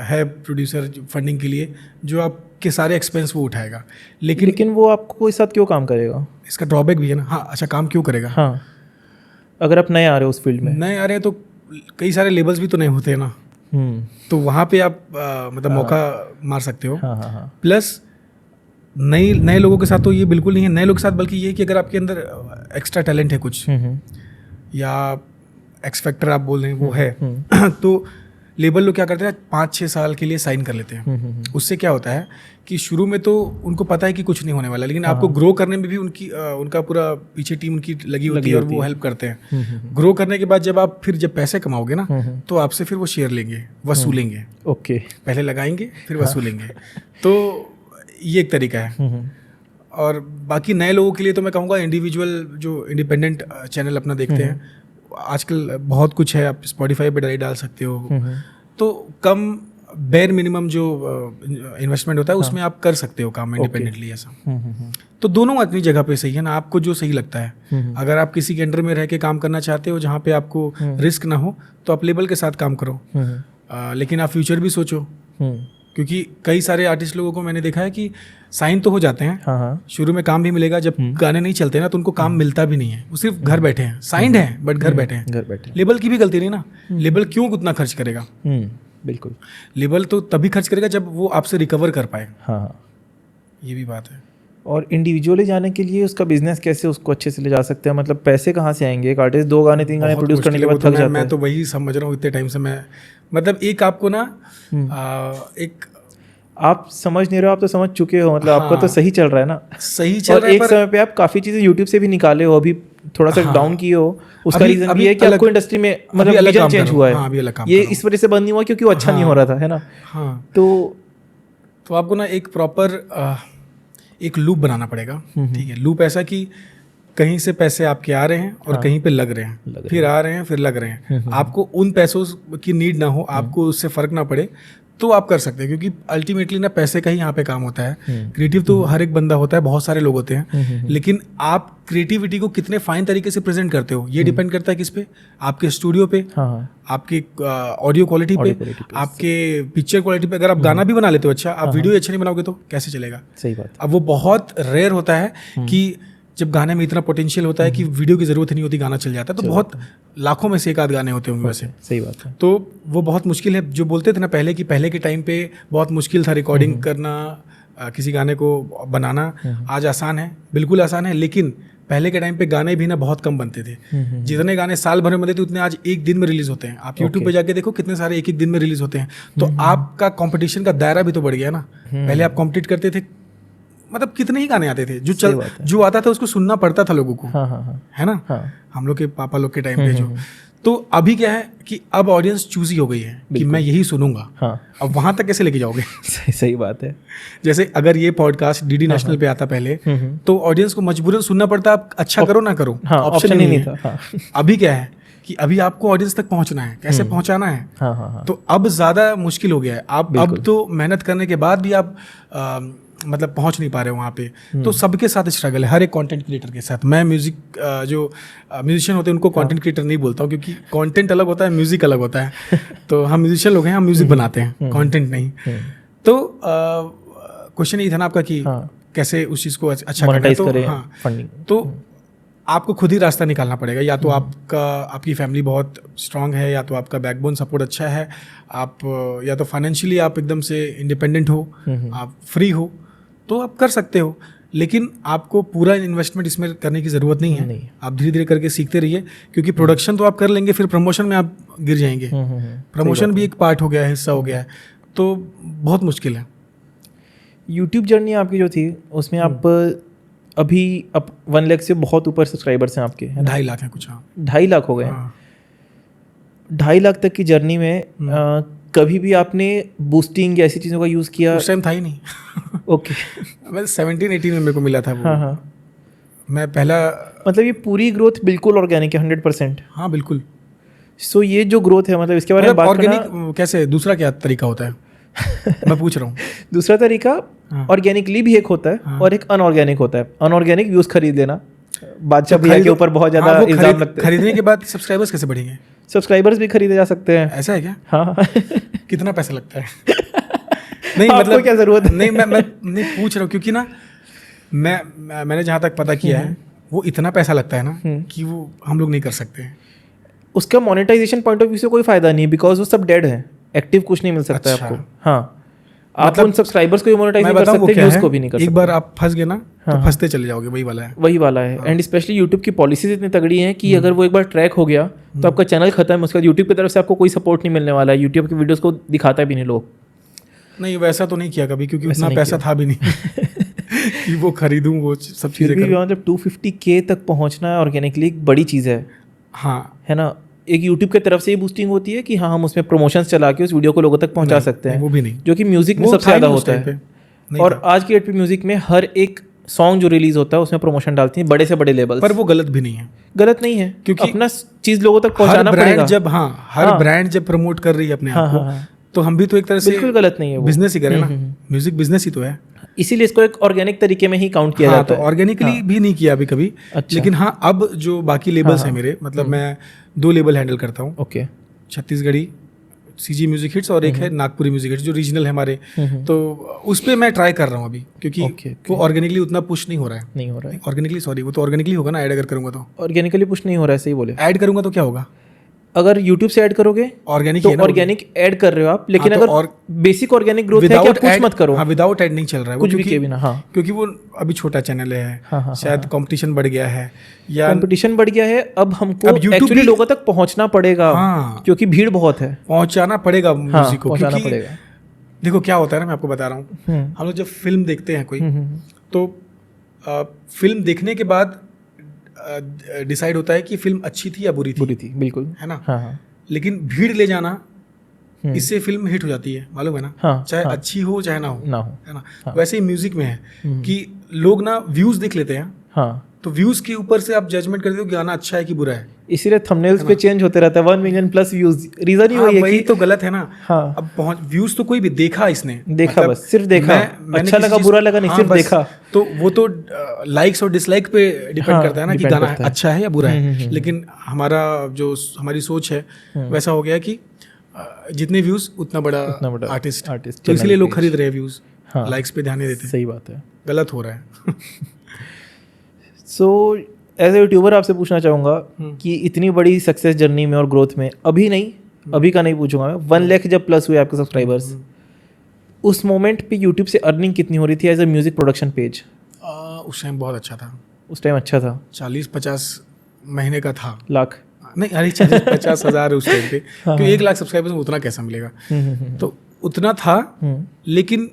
Speaker 1: है प्रोड्यूसर फंडिंग के लिए, जो आपके सारे एक्सपेंस वो उठाएगा। लेकिन
Speaker 2: वो आपको इस साथ क्यों काम करेगा?
Speaker 1: इसका ड्रॉबैक भी है ना। हाँ अच्छा, काम क्यों करेगा?
Speaker 2: हाँ, अगर आप नए आ रहे हो उस फील्ड में,
Speaker 1: नए आ रहे हैं तो कई सारे लेबल्स भी तो नहीं होते हैं ना। तो वहाँ पे आप मतलब मौका मार सकते हो। प्लस नए लोगों के साथ तो ये बिल्कुल नहीं है नए लोगों के साथ, बल्कि ये कि अगर आपके अंदर एक्स्ट्रा टैलेंट है कुछ, या एक्स फैक्टर आप बोल रहे हैं वो है, तो लेबल लोग क्या करते हैं, 5-6 साल के लिए साइन कर लेते हैं। उससे क्या होता है कि शुरू में तो उनको पता है कि कुछ नहीं होने वाला, लेकिन आपको ग्रो करने में भी उनका पूरा पीछे टीम उनकी लगी होती है और वो हेल्प करते हैं। ग्रो करने के बाद जब पैसे कमाओगे ना तो आपसे फिर वो शेयर लेंगे, वसूलेंगे।
Speaker 2: ओके,
Speaker 1: पहले लगाएंगे फिर वसूलेंगे। तो ये एक तरीका है। और बाकी नए लोगों के लिए तो मैं कहूँगा इंडिविजुअल जो इंडिपेंडेंट चैनल अपना देखते हैं, आजकल बहुत कुछ है, आप स्पॉटिफाई पे डाल सकते हो। तो कम बेयर मिनिमम जो इन्वेस्टमेंट होता है उसमें आप कर सकते हो काम इंडिपेंडेंटली ऐसा। तो दोनों अपनी जगह पे सही है ना, आपको जो सही लगता है। अगर आप किसी के अंडर में रह के काम करना चाहते हो जहाँ पे आपको रिस्क ना हो तो आप लेबल के साथ काम करो। लेकिन आप फ्यूचर भी सोचो, क्योंकि कई सारे आर्टिस्ट लोगों को मैंने देखा है कि साइन तो हो जाते हैं, शुरू में काम भी मिलेगा, जब गाने नहीं चलते ना तो उनको काम मिलता भी नहीं है, वो सिर्फ घर बैठे हैं, साइंड हैं बट घर बैठे हैं। लेबल की भी गलती नहीं ना, लेबल क्यों उतना खर्च करेगा?
Speaker 2: बिल्कुल,
Speaker 1: लेबल तो तभी खर्च करेगा जब वो आपसे रिकवर कर पाए। ये भी बात है।
Speaker 2: और इंडिविजुअली जाने के लिए उसका बिजनेस कैसे उसको अच्छे से ले जा सकते हैं? मतलब पैसे कहाँ से आएंगे? एक आर्टिस्ट 2 गाने 3 गाने प्रोड्यूस करने के बाद थक जाता है।
Speaker 1: मैं तो वही समझ रहा हूँ इतने टाइम से। मैं मतलब एक आपको ना एक
Speaker 2: आप समझ नहीं रहे हो, आप तो समझ चुके हो। मतलब आपका तो सही चल रहा है ना,
Speaker 1: सही चल रहा है।
Speaker 2: एक समय पे आप काफ़ी चीज़ें यूट्यूब से भी निकाले हो, अभी थोड़ा सा डाउन किए हो। उसका रीज़न भी है कि आपको इंडस्ट्री में मतलब विजन चेंज हुआ है। ये इस वजह से बंद नहीं हुआ क्योंकि वो अच्छा नहीं हो रहा था, है ना।
Speaker 1: तो आपको ना एक प्रॉपर एक लूप बनाना पड़ेगा। ठीक है, लूप ऐसा कि कहीं से पैसे आपके आ रहे हैं और कहीं पे लग रहे हैं, फिर आ रहे हैं फिर लग रहे हैं। आपको उन पैसों की नीड ना हो, आपको उससे फर्क ना पड़े, तो आप कर सकते हैं, क्योंकि अल्टीमेटली ना पैसे का ही यहाँ पे काम होता है। क्रिएटिव तो हर एक बंदा होता है, बहुत सारे लोग होते हैं, लेकिन आप क्रिएटिविटी को कितने फाइन तरीके से प्रेजेंट करते हो ये डिपेंड करता है किस पे, आपके स्टूडियो पे, आपकी ऑडियो क्वालिटी पे, आपके पिक्चर क्वालिटी पे। अगर आप गाना भी बना लेते हो अच्छा, आप वीडियो अच्छा नहीं बनाओगे तो कैसे चलेगा?
Speaker 2: सही बात।
Speaker 1: अब वो बहुत रेयर होता है कि जब गाने में इतना पोटेंशियल होता है कि वीडियो की जरूरत नहीं होती, गाना चल जाता है। तो बहुत लाखों में से एक आध गाने होते होंगे वैसे।
Speaker 2: सही बात है।
Speaker 1: तो वो बहुत मुश्किल है। जो बोलते थे ना पहले कि पहले के टाइम पे बहुत मुश्किल था रिकॉर्डिंग करना, किसी गाने को बनाना। आज आसान है, बिल्कुल आसान है, लेकिन पहले के टाइम पे गाने भी ना बहुत कम बनते थे। जितने गाने साल भर में बनते थे उतने आज एक दिन में रिलीज होते हैं। आप यूट्यूब पे जाके देखो कितने सारे एक एक दिन में रिलीज होते हैं। तो आपका कंपटीशन का दायरा भी तो बढ़ गया ना। पहले आप कॉम्पिटिट करते थे, मतलब कितने ही गाने आते थे, जो आता था उसको सुनना पड़ता था लोगों को। है ना? हम लोग के पापा लोग के टाइम पे जो। तो अभी क्या है कि अब ऑडियंस चूजी हो गई है कि मैं यही सुनूंगा। अब वहां तक कैसे लेके जाओगे?
Speaker 2: सही बात है।
Speaker 1: जैसे अगर ये पॉडकास्ट डीडी नेशनल पे आता पहले, तो ऑडियंस को मजबूरन सुनना पड़ता, आप अच्छा करो ना करो, ऑप्शन ही नहीं था। अभी क्या है कि अभी आपको ऑडियंस तक पहुंचना है, कैसे पहुंचाना है। तो अब ज्यादा मुश्किल हो गया है। आप अब तो मेहनत करने के बाद भी आप मतलब पहुंच नहीं पा रहे हो वहाँ पे। तो सबके साथ स्ट्रगल है, हर एक कंटेंट क्रिएटर के साथ। मैं जो म्यूजिशियन होते हैं उनको कंटेंट क्रिएटर नहीं बोलता हूँ, क्योंकि कंटेंट अलग होता है, म्यूजिक अलग होता है। तो हम म्यूजिशियन लोग हैं, हम म्यूजिक बनाते हैं, कंटेंट नहीं। तो क्वेश्चन ये था ना आपका कि कैसे उस चीज़ को अच्छा
Speaker 2: मोनेटाइज करें।
Speaker 1: तो आपको खुद ही रास्ता निकालना पड़ेगा। या तो आपकी फैमिली बहुत स्ट्रांग है, या तो आपका बैकबोन सपोर्ट अच्छा है, आप या तो फाइनेंशियली आप एकदम से इंडिपेंडेंट हो, आप फ्री हो, तो आप कर सकते हो। लेकिन आपको पूरा इन्वेस्टमेंट इसमें करने की ज़रूरत नहीं है। आप धीरे धीरे करके सीखते रहिए, क्योंकि प्रोडक्शन तो आप कर लेंगे, फिर प्रमोशन में आप गिर जाएंगे। प्रमोशन भी एक पार्ट हो गया है, हिस्सा हो गया है, तो बहुत मुश्किल है।
Speaker 2: यूट्यूब जर्नी आपकी जो थी उसमें आप अभी 1 लाख से बहुत ऊपर सब्सक्राइबर्स हैं आपके,
Speaker 1: 2.5 लाख है कुछ।
Speaker 2: 2.5 लाख हो गए। 2.5 लाख तक की जर्नी में कभी भी आपने बूस्टिंग या ऐसी चीज़ों का यूज़ किया? उस
Speaker 1: टाइम था ही नहीं।
Speaker 2: ओके।
Speaker 1: मैं 17-18 में मेरे को मिला था वो। मैं पहला,
Speaker 2: मतलब ये पूरी ग्रोथ बिल्कुल ऑर्गेनिक है 100%?
Speaker 1: हाँ बिल्कुल।
Speaker 2: सो ये जो ग्रोथ है, मतलब इसके बारे में बात करना।
Speaker 1: ऑर्गेनिक कैसे? दूसरा क्या तरीका होता है? मैं पूछ रहा हूँ।
Speaker 2: दूसरा तरीका ऑर्गेनिकली भी एक होता है और एक अनऑर्गेनिक होता है। अनऑर्गेनिक व्यूज खरीद लेना, बादशाह भैया के ऊपर बहुत ज्यादा इल्जाम लगते हैं।
Speaker 1: खरीदने के बाद सब्सक्राइबर्स कैसे बढ़ेंगे?
Speaker 2: सब्सक्राइबर्स भी खरीदे जा सकते हैं।
Speaker 1: ऐसा है क्या?
Speaker 2: हाँ।
Speaker 1: कितना पैसा लगता है? नहीं मतलब
Speaker 2: क्या जरूरत है?
Speaker 1: नहीं, मैं नहीं पूछ रहा हूँ, क्योंकि ना मैंने जहाँ तक पता किया है वो इतना पैसा लगता है ना कि वो हम लोग नहीं कर सकते।
Speaker 2: उसका मोनेटाइजेशन पॉइंट ऑफ व्यू से कोई फायदा नहीं, बिकॉज वो सब डेड है, एक्टिव कुछ नहीं मिल सकता है आपको। हाँ, आप उन सब्सक्राइबर्स को भी मोनेटाइज नहीं कर सकते, व्यूज को भी नहीं कर सकते।
Speaker 1: एक बार आप फंस गए ना तो फंसते चले जाओगे, वही वाला है। एंड
Speaker 2: स्पेशली यूट्यूब की पॉलिसीज इतनी तगड़ी हैं कि अगर वो एक बार ट्रैक हो गया तो आपका चैनल खत्म है, उसके बाद यूट्यूब की तरफ से आपको कोई सपोर्ट नहीं मिलने वाला है। यूट्यूब की वीडियोस को दिखाता भी नहीं लोग।
Speaker 1: नहीं, वैसा तो नहीं किया कभी, क्योंकि उतना पैसा था भी नहीं कि वो खरीदूं वो सब चीज़ें।
Speaker 2: मतलब 250K तक पहुंचना है ऑर्गेनिकली एक बड़ी चीज़ है।
Speaker 1: हाँ,
Speaker 2: है ना? एक यूट्यूब की तरफ से ये बूस्टिंग होती है कि हाँ हम उसमें प्रमोशंस चला के उस वीडियो को लोगों तक पहुंचा सकते हैं,
Speaker 1: वो भी नहीं,
Speaker 2: जो कि म्यूजिक में सबसे ज़्यादा होता है। और आज की डेट पे म्यूजिक में हर एक सॉन्ग जो रिलीज होता है उसमें प्रमोशन डालती हैं बड़े से बड़े लेवल।
Speaker 1: पर वो गलत भी नहीं है,
Speaker 2: गलत नहीं है, क्योंकि अपना चीज़ लोगों तक पहुंचाना पड़ेगा।
Speaker 1: जब हर ब्रांड जब प्रमोट कर रही है अपने आप को, तो हम भी तो एक तरह से
Speaker 2: बिल्कुल गलत नहीं है,
Speaker 1: बिजनेस ही करें ना। म्यूजिक बिजनेस ही तो है,
Speaker 2: इसीलिए इसको एक ऑर्गेनिक तरीके में ही काउंट किया जाता है।
Speaker 1: तो ऑर्गेनिकली भी नहीं किया अभी कभी। लेकिन हाँ, अब जो बाकी लेबल्स हैं मेरे, मतलब मैं 2 लेबल हैंडल करता हूँ।
Speaker 2: Okay.
Speaker 1: Chhattisgarhi CG music hits और एक है नागपुरी म्यूजिक हिट्स, जो रीजनल है हमारे। तो उस पर मैं ट्राई कर रहा हूँ अभी, क्योंकि वो ऑर्गेनिकली उतना पुश नहीं हो रहा है। ऑर्गेनिकली, सॉरी, वो तो ऑर्गेनिकली होगा ना, ऐड अगर करूँगा तो।
Speaker 2: ऑर्गेनिकली पुश नहीं हो रहा है, सही बोले।
Speaker 1: ऐड करूँगा तो क्या होगा?
Speaker 2: अगर YouTube से ऐड करोगे
Speaker 1: ऑर्गेनिक,
Speaker 2: तो ऑर्गेनिक ऐड कर रहे हो आप, लेकिन अगर बेसिक ऑर्गेनिक ग्रोथ है कि आप कुछ मत करो।
Speaker 1: हाँ, विदाउट ऐड नहीं चल रहा है
Speaker 2: कुछ भी के बिना। हाँ,
Speaker 1: क्योंकि वो अभी छोटा चैनल है। शायद कंपटीशन बढ़ गया है, या
Speaker 2: कंपटीशन बढ़ गया है। अब हमको एक्चुअली लोगों तक पहुंचना पड़ेगा, क्योंकि भीड़ बहुत है।
Speaker 1: पहुंचाना पड़ेगा म्यूजिक को,
Speaker 2: पहुंचाना पड़ेगा।
Speaker 1: देखो क्या होता है ना, मैं आपको बता रहा हूँ। हम लोग जब फिल्म देखते हैं कोई, तो फिल्म देखने के बाद डिसाइड होता है कि फिल्म अच्छी थी या बुरी थी,
Speaker 2: बिल्कुल,
Speaker 1: है ना। लेकिन भीड़ ले जाना, इससे फिल्म हिट हो जाती है, मालूम है ना। चाहे अच्छी हो चाहे ना हो, है ना। वैसे ही म्यूजिक में है कि लोग ना व्यूज देख लेते हैं, तो व्यूज के ऊपर से आप जजमेंट करते हो कि गाना अच्छा है कि बुरा है।
Speaker 2: इसीलिए थंबनेल्स पे चेंज होते रहता है 1 मिलियन प्लस व्यूज। रीजन ही वही है
Speaker 1: वही
Speaker 2: कि
Speaker 1: तो गलत है ना।
Speaker 2: हाँ,
Speaker 1: अब पहुंच व्यूज तो कोई भी देखा इसने,
Speaker 2: देखा
Speaker 1: मतलब
Speaker 2: बस सिर्फ देखा,
Speaker 1: मैंने
Speaker 2: अच्छा
Speaker 1: किसी
Speaker 2: लगा
Speaker 1: चीज-
Speaker 2: बुरा लगा नहीं,
Speaker 1: हाँ,
Speaker 2: सिर्फ
Speaker 1: बस।
Speaker 2: देखा।
Speaker 1: तो वो तो लाइक्स और डिसलाइक पे डिपेंड
Speaker 2: हाँ,
Speaker 1: करता है ना कि
Speaker 2: depend
Speaker 1: गाना
Speaker 2: करता है।
Speaker 1: अच्छा है या बुरा है। लेकिन हमारी सोच है वैसा हो गया कि जितने व्यूज उतना बड़ा आर्टिस्ट, तो इसलिए लोग खरीद रहे हैं व्यूज, लाइक्स पे ध्यान नहीं देते।
Speaker 2: सही बात है,
Speaker 1: गलत हो रहा है।
Speaker 2: सो एज ए यूट्यूबर आपसे पूछना चाहूँगा कि इतनी बड़ी सक्सेस जर्नी में और ग्रोथ में, अभी का नहीं पूछूंगा मैं, 1 लाख जब प्लस हुए आपके सब्सक्राइबर्स, उस मोमेंट पे यूट्यूब से अर्निंग कितनी हो रही थी as a music production page?
Speaker 1: उस टाइम बहुत अच्छा था।
Speaker 2: उस टाइम अच्छा था,
Speaker 1: 40-50 महीने का था।
Speaker 2: लाख
Speaker 1: नहीं, अरे 40-50 हज़ार उस टाइम पे, क्योंकि 1 लाख सब्सक्राइबर्स में उतना कैसा मिलेगा। तो उतना था, लेकिन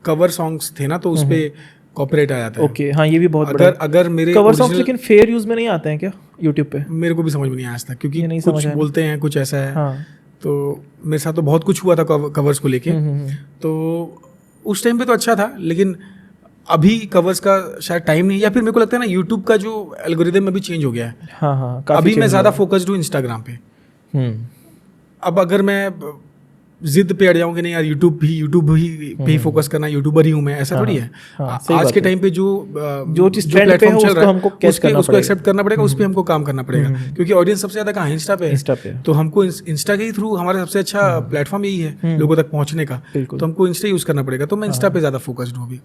Speaker 1: कवर सॉन्ग्स थे ना, तो उस पे कॉपीराइट आ जाता है।
Speaker 2: ओके, हाँ ये भी बहुत बड़ा।
Speaker 1: अगर मेरे
Speaker 2: कवर सॉन्ग्स लेकिन फेयर यूज में नहीं आते हैं क्या यूट्यूब पे?
Speaker 1: मेरे को भी समझ में नहीं आया आज तक, क्योंकि
Speaker 2: नहीं
Speaker 1: कुछ बोलते हैं कुछ ऐसा है।
Speaker 2: हाँ।
Speaker 1: तो मेरे साथ तो बहुत कुछ हुआ था कवर्स को लेके। तो उस टाइम पे तो अच्छा था, लेकिन अभी कवर्स का शायद टाइम नहीं, या फिर मेरे को लगता है ना यूट्यूब का जो एल्गोरिदम अभी चेंज हो गया है।
Speaker 2: हाँ,
Speaker 1: अभी मैं ज़्यादा फोकस्ड हूँ इंस्टाग्राम पे। अब अगर मैं जिद पे अड़ जाऊँ कि नहीं यार यूट्यूब पे ही फोकस करना, यूट्यूबर ही हूँ मैं, ऐसा थोड़ी है। आज के टाइम पे जो
Speaker 2: चीज प्लेटफॉर्म चल रहा है
Speaker 1: उसको एक्सेप्ट करना पड़ेगा, उस पर हमको काम करना पड़ेगा, क्योंकि ऑडियंस सबसे ज्यादा कहाँ इंस्टा पे है। तो हमको इंस्टा के थ्रू हमारा सबसे अच्छा प्लेटफॉर्म यही है लोगों तक पहुंचने का, तो हमको इंस्टा यूज करना पड़ेगा। तो मैं इंस्टा पे ज्यादा फोकस्ड हूँ अभी।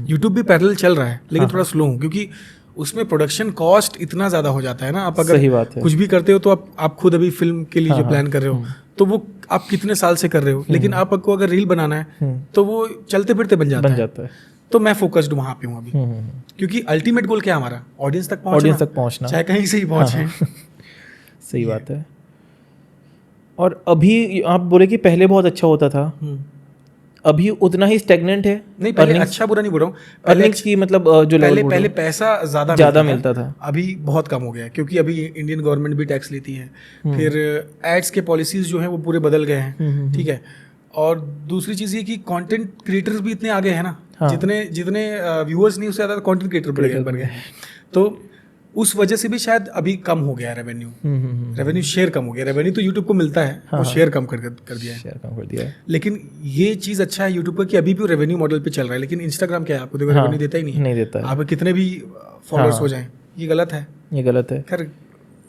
Speaker 1: यूट्यूब भी पैरेलल चल रहा है, लेकिन थोड़ा स्लो हूँ, क्योंकि उसमें प्रोडक्शन कॉस्ट इतना ज़्यादा हो जाता है ना। आप अगर कुछ भी करते हो तो आप खुद अभी फिल्म के लिए जो प्लान कर रहे हो, तो वो आप कितने साल से कर रहे हो, लेकिन आपको अगर रील बनाना है तो वो चलते फिरते बन जाता है। तो मैं फोकस्ड वहाँ पे हूँ अभी, क्योंकि अल्टीमेट गोल क्या है हमारा? ऑडियंस तक पहुँचना, चाहे कहीं से ही पहुँचे।
Speaker 2: सही बात है। और अभी आप बोले कि पहले बहुत अच्छा होता था, अभी उतना ही स्टैग्नेंट है?
Speaker 1: नहीं, पहले अच्छा बुरा नहीं बोल रहा हूँ,
Speaker 2: अर्निंग्स की मतलब जो
Speaker 1: पहले पैसा ज़्यादा मिलता था, अभी बहुत कम हो गया है, क्योंकि अभी इंडियन गवर्नमेंट भी टैक्स लेती है। फिर एड्स के पॉलिसीज जो हैं वो पूरे बदल गए हैं, ठीक है। और दूसरी चीज़ ये कि कंटेंट क्रिएटर्स भी इतने आगे हैं ना, जितने व्यूअर्स नहीं, उससे ज़्यादा कंटेंट क्रिएटर बन गए। तो उस वजह से भी शायद अभी कम हो गया है रेवेन्यू शेयर कम हो गया। रेवेन्यू तो यूट्यूब को मिलता है, वो शेयर कम कर दिया है। लेकिन ये चीज़ अच्छा है यूट्यूब का कि अभी भी रेवेन्यू मॉडल पे चल रहा है। लेकिन इंस्टाग्राम क्या है, आपको देखो रेवेन्यू देता ही नहीं देता है। आप कितने भी फॉलोअर्स हो जाएं, ये गलत है। खैर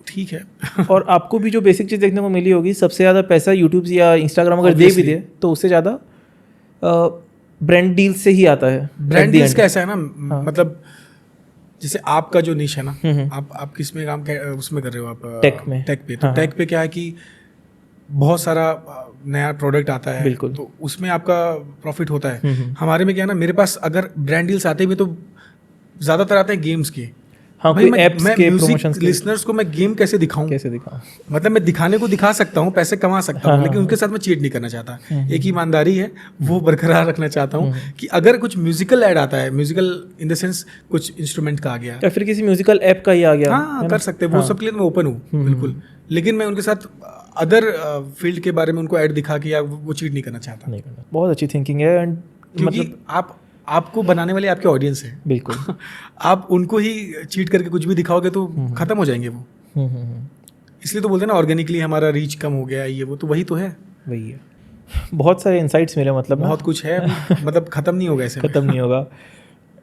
Speaker 1: ठीक है।
Speaker 2: और आपको भी जो बेसिक चीज़ देखने को मिली होगी, सबसे ज़्यादा पैसा यूट्यूब या इंस्टाग्राम अगर दे भी दे तो उससे ज़्यादा ब्रांड डील से ही आता है।
Speaker 1: ब्रांड डील्स का ऐसा है ना, मतलब जैसे आपका जो निश है ना, आप किस में काम उसमें कर रहे हो? आप टेक पे। तो टेक पे क्या है कि बहुत सारा नया प्रोडक्ट आता है, तो उसमें आपका प्रॉफिट होता है। हमारे में क्या है ना, मेरे पास अगर ब्रांड डील्स आते भी तो ज़्यादातर आते हैं गेम्स के।
Speaker 2: हाँ,
Speaker 1: भाई
Speaker 2: मैं
Speaker 1: म्यूजिक लिसनर्स को मैं गेम कैसे दिखाऊं? मतलब मैं दिखाने को दिखा सकता हूँ, पैसे कमा सकता हूँ, लेकिन उनके साथ मैं चीट नहीं करना चाहता। एक ईमानदारी है, वो बरकरार रखना चाहता हूँ कि अगर कुछ म्यूजिकल ऐड आता है, म्यूजिकल इन द सेंस कुछ इंस्ट्रूमेंट का आ गया
Speaker 2: या फिर किसी म्यूजिकल ऐप का ही आ गया,
Speaker 1: हाँ कर सकते हैं, वो सबके लिए मैं ओपन हूँ बिल्कुल। लेकिन मैं उनके साथ अदर फील्ड के बारे में उनको ऐड दिखा के या वो चीट नहीं करना चाहता।
Speaker 2: बहुत अच्छी थिंकिंग है। एंड
Speaker 1: क्योंकि आपको बनाने वाले आपके ऑडियंस है,
Speaker 2: बिल्कुल।
Speaker 1: आप उनको ही चीट करके कुछ भी दिखाओगे तो खत्म हो जाएंगे वो। इसलिए तो बोलते हैं ना, ऑर्गेनिकली हमारा रीच कम हो गया, ये वो तो वही तो है।
Speaker 2: वही है। बहुत सारे इंसाइट्स मिले, मतलब
Speaker 1: बहुत कुछ है, मतलब खत्म नहीं होगा ऐसे,
Speaker 2: खत्म नहीं होगा।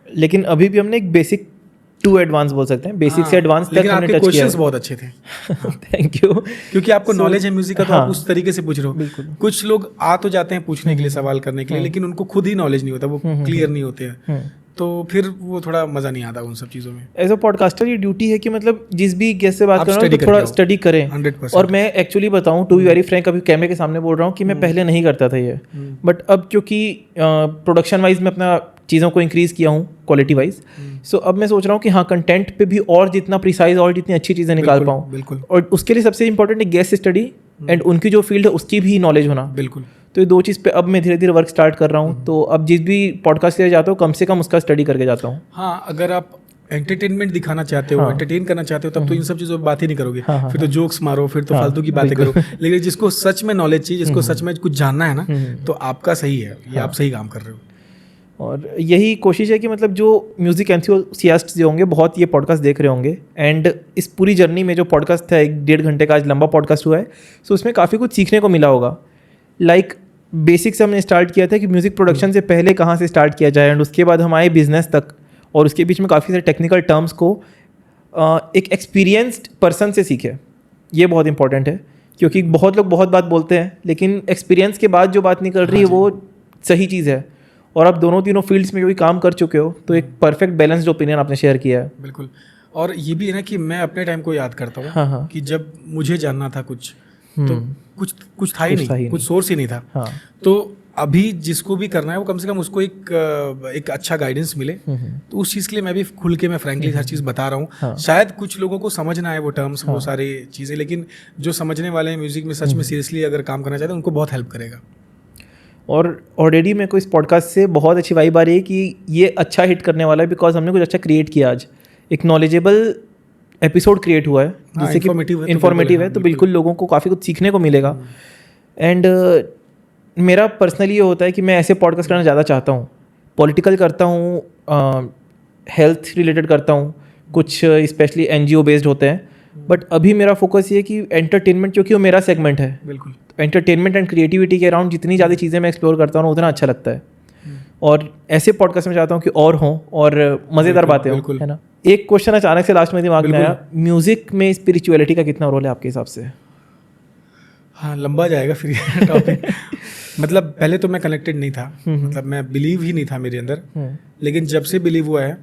Speaker 2: लेकिन अभी भी हमने एक बेसिक टू एडवांस बोल सकते हैं, बेसिक से एडवांस तक हमने टच किया।
Speaker 1: बहुत अच्छे थे।
Speaker 2: Thank you.
Speaker 1: क्योंकि आपको नॉलेज है म्यूजिक का, तो आप उस तरीके से पूछ रहे हो। कुछ लोग आ तो जाते हैं पूछने के लिए, सवाल करने के लिए, लेकिन उनको खुद ही नॉलेज नहीं होता, वो क्लियर नहीं होते हैं, तो फिर वो थोड़ा मजा नहीं आता उन सब चीज़ों में।
Speaker 2: एज अ पॉडकास्टर ये ड्यूटी है कि मतलब जिस भी गेस्ट से बात कर रहा हूँ तो थोड़ा स्टडी करें।
Speaker 1: 100%।
Speaker 2: और मैं एक्चुअली बताऊँ, टू बी वेरी फ्रैंक, अभी कैमरे के सामने बोल रहा हूँ कि मैं पहले नहीं करता था ये, बट अब क्योंकि प्रोडक्शन वाइज मैं अपना चीज़ों को इंक्रीज़ किया हूँ क्वालिटी वाइज, सो अब मैं सोच रहा हूँ कि हाँ, कंटेंट पे भी और जितना प्रिसाइज और जितनी अच्छी चीज़ें निकाल पाऊँ।
Speaker 1: बिल्कुल।
Speaker 2: और उसके लिए सबसे इंपॉर्टेंट है गेस्ट स्टडी एंड उनकी जो फील्ड है उसकी भी नॉलेज होना।
Speaker 1: बिल्कुल।
Speaker 2: तो ये दो चीज़ पे अब मैं धीरे धीरे वर्क स्टार्ट कर रहा हूँ। तो अब जिस भी पॉडकास्ट के लिए जाता हूँ कम से कम उसका स्टडी करके जाता हूँ।
Speaker 1: हाँ, अगर आप एंटरटेनमेंट दिखाना चाहते हो, एंटरटेन करना चाहते हो, तब तो इन सब चीज़ों पर बात ही नहीं करोगे। फिर तो जोक्स मारो, फिर तो फालतू की बातें करो। लेकिन जिसको सच में नॉलेज चाहिए, जिसको सच में कुछ जानना है ना, तो आपका सही है, ये आप सही काम कर रहे हो।
Speaker 2: और यही कोशिश है कि मतलब जो म्यूज़िक एंथुसियास्ट्स जो होंगे बहुत ये पॉडकास्ट देख रहे होंगे, एंड इस पूरी जर्नी में जो पॉडकास्ट था 1-1.5 घंटे का आज लंबा पॉडकास्ट हुआ है, सो उसमें काफ़ी कुछ सीखने को मिला होगा। लाइक बेसिक से हमने स्टार्ट किया था कि म्यूज़िक प्रोडक्शन से पहले कहाँ से स्टार्ट किया जाए, एंड उसके बाद हम आए बिजनेस तक, और उसके बीच में काफ़ी सारे टेक्निकल टर्म्स को एक एक्सपीरियंस्ड पर्सन से सीखे। ये बहुत इंपॉर्टेंट है, क्योंकि बहुत लोग बहुत बात बोलते हैं लेकिन एक्सपीरियंस के बाद जो बात निकल रही है वो सही चीज़ है। और आप दोनों तीनों फील्ड्स में जो भी काम कर चुके हो, तो एक परफेक्ट बैलेंस्ड ओपिनियन आपने शेयर किया है।
Speaker 1: बिल्कुल। और ये भी है ना कि मैं अपने टाइम को याद करता हूँ कि जब मुझे जानना था कुछ, तो कुछ था ही नहीं, कुछ सोर्स ही नहीं था। तो अभी जिसको भी करना है वो कम से कम उसको एक अच्छा गाइडेंस मिले, तो उस चीज़ के लिए मैं भी खुल के मैं फ्रैंकली हर चीज़ बता रहा हूँ। शायद कुछ लोगों को समझ ना आए वो टर्म्स, वो सारी चीज़ें, लेकिन जो समझने वाले हैं म्यूज़िक में, सच में सीरियसली अगर काम करना चाहते हैं, उनको बहुत हेल्प करेगा।
Speaker 2: और ऑलरेडी मेरे को इस पॉडकास्ट से बहुत अच्छी वाइब आ रही है कि ये अच्छा हिट करने वाला है, बिकॉज हमने कुछ अच्छा क्रिएट किया आज। एक नॉलेजेबल एपिसोड क्रिएट हुआ है जिससे कि इन्फॉर्मेटिव है, तो बिल्कुल लोगों को काफ़ी कुछ सीखने को मिलेगा। एंड मेरा पर्सनली ये होता है कि मैं ऐसे पॉडकास्ट करना ज़्यादा चाहता हूँ। पॉलिटिकल करता हूँ, हेल्थ रिलेटेड करता हूँ, कुछ स्पेशली NGO बेस्ड होते हैं, बट अभी मेरा फोकस ये है कि एंटरटेनमेंट, क्योंकि वो मेरा सेगमेंट है।
Speaker 1: बिल्कुल।
Speaker 2: एंटरटेनमेंट एंड क्रिएटिविटी के अराउंड जितनी ज़्यादा चीज़ें मैं एक्सप्लोर करता हूँ उतना अच्छा लगता है। और ऐसे पॉडकास्ट में चाहता हूँ कि और हों और मज़ेदार बातें हों, है ना। एक क्वेश्चन अचानक से लास्ट में दिमाग में आया, म्यूज़िक में स्पिरिचुअलिटी का कितना रोल है आपके हिसाब से?
Speaker 1: हाँ, लंबा जाएगा फिर ये टॉपिक। मतलब पहले तो मैं कनेक्टेड नहीं था, मतलब मैं बिलीव ही नहीं था मेरे अंदर, लेकिन जब से बिलीव हुआ है,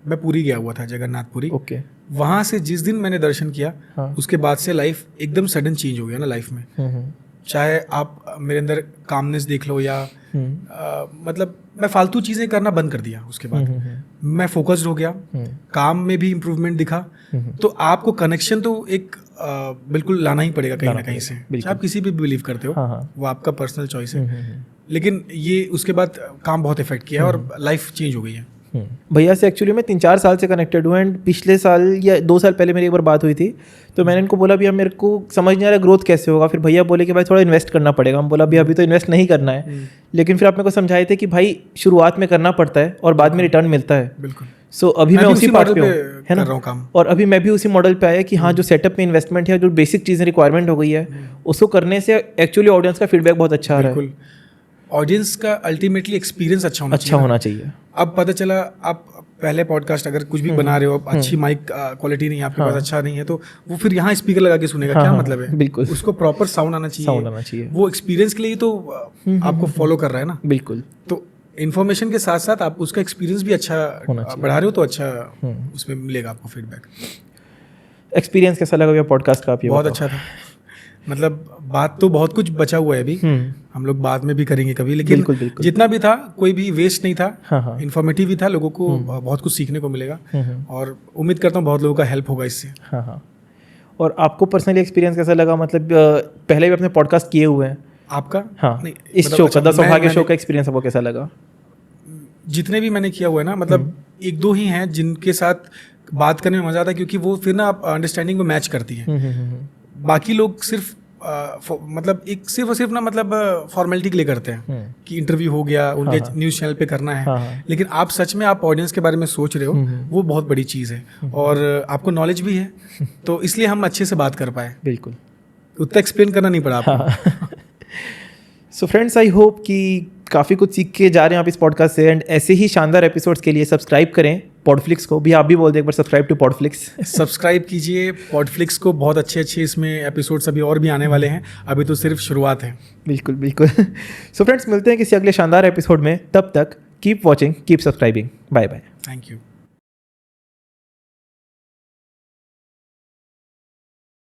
Speaker 1: मैं पूरी गया हुआ था, जगन्नाथपुरी।
Speaker 2: ओके।
Speaker 1: वहाँ से जिस दिन मैंने दर्शन किया, उसके बाद से लाइफ एकदम सडन चेंज हो गया ना लाइफ में। चाहे आप मेरे अंदर कामनेस देख लो या मतलब मैं फालतू चीज़ें करना बंद कर दिया। उसके बाद मैं फोकस्ड हो गया, काम में भी इम्प्रूवमेंट दिखा। तो आपको कनेक्शन तो एक बिल्कुल लाना ही पड़ेगा कहीं ना कहीं से, चाहे आप किसी भी बिलीव करते हो, वो आपका पर्सनल चॉइस है। लेकिन ये उसके बाद काम बहुत इफेक्ट किया और लाइफ चेंज हो गई है।
Speaker 2: भैया से एक्चुअली मैं 3-4 साल से कनेक्टेड हूँ, एंड पिछले साल या 2 साल पहले मेरी एक बार बात हुई थी, तो मैंने इनको बोला भैया मेरे को समझ नहीं आ रहा ग्रोथ कैसे होगा। फिर भैया बोले कि भाई थोड़ा इन्वेस्ट करना पड़ेगा। हम बोला भैया अभी तो इन्वेस्ट नहीं करना है, लेकिन फिर आप मेरे को समझाए थे कि भाई शुरुआत में करना पड़ता है और बाद में रिटर्न मिलता है।
Speaker 1: बिल्कुल।
Speaker 2: सो अभी मैं उसी पार्ट पे हूँ, है ना,
Speaker 1: काम।
Speaker 2: और अभी मैं भी उसी मॉडल पे आया कि हाँ जो सेटअप में इन्वेस्टमेंट है, जो बेसिक चीज़ें रिक्वायरमेंट हो गई है, उसको करने से एक्चुअली ऑडियंस का फीडबैक बहुत अच्छा आ रहा है।
Speaker 1: ऑडियंस का अल्टीमेटली एक्सपीरियंस अच्छा होना चाहिए। अब पता चला आप पहले पॉडकास्ट अगर कुछ भी बना रहे हो, अच्छी माइक क्वालिटी नहीं है आपके पास, अच्छा नहीं है, तो वो फिर यहाँ स्पीकर लगा के सुनेगा, क्या मतलब है?
Speaker 2: बिल्कुल।
Speaker 1: उसको प्रॉपर साउंड आना चाहिए। वो एक्सपीरियंस के लिए तो आपको फॉलो कर रहा है ना।
Speaker 2: बिल्कुल।
Speaker 1: तो इन्फॉर्मेशन के साथ साथ आप उसका एक्सपीरियंस भी अच्छा बढ़ा रहे हो, तो अच्छा उसमें मिलेगा आपको फीडबैक।
Speaker 2: एक्सपीरियंस कैसा लगा भैया पॉडकास्ट का? आप
Speaker 1: बहुत अच्छा था। मतलब बात तो बहुत कुछ बचा हुआ है अभी, हम लोग बाद में भी करेंगे कभी, लेकिन बिल्कुल। जितना भी था कोई भी वेस्ट नहीं था, इन्फॉर्मेटिव ही था, लोगों को बहुत कुछ सीखने को मिलेगा, और उम्मीद करता हूँ बहुत लोगों का हेल्प होगा इससे।
Speaker 2: हाँ। और आपको पर्सनली एक्सपीरियंस कैसा लगा? मतलब पहले भी अपने पॉडकास्ट किए हुए हैं
Speaker 1: आपका?
Speaker 2: हाँ, इस शो का 10 सौभाग्य शो का एक्सपीरियंस आपको कैसा लगा?
Speaker 1: जितने भी मैंने किया हुआ है ना, मतलब 1-2 ही हैं जिनके साथ बात करने में मजा आता है, क्योंकि वो फिर ना आप अंडरस्टैंडिंग में मैच करती है। बाकी लोग सिर्फ मतलब एक सिर्फ और सिर्फ ना मतलब फॉर्मेलिटी के लिए करते हैं कि इंटरव्यू हो गया, उनके न्यूज़ चैनल पे करना है, लेकिन आप सच में आप ऑडियंस के बारे में सोच रहे हो, वो बहुत बड़ी चीज़ है, और आपको नॉलेज भी है, तो इसलिए हम अच्छे से बात कर पाए।
Speaker 2: बिल्कुल,
Speaker 1: उतना एक्सप्लेन करना नहीं पड़ा आपको।
Speaker 2: सो फ्रेंड्स, आई होप कि काफ़ी कुछ सीख के जा रहे हैं आप इस पॉडकास्ट से, एंड ऐसे ही शानदार एपिसोड्स के लिए सब्सक्राइब करें पॉडफ्लिक्स को भी। आप भी बोल दें एक बार, सब्सक्राइब टू पॉडफ्लिक्स। सब्सक्राइब कीजिए पॉडफ्लिक्स को, बहुत अच्छे इसमें एपिसोड्स अभी और भी आने वाले हैं, अभी तो सिर्फ शुरुआत है। बिल्कुल। सो फ्रेंड्स, मिलते हैं किसी अगले शानदार एपिसोड में, तब तक keep watching, keep subscribing, bye bye.
Speaker 1: Thank you.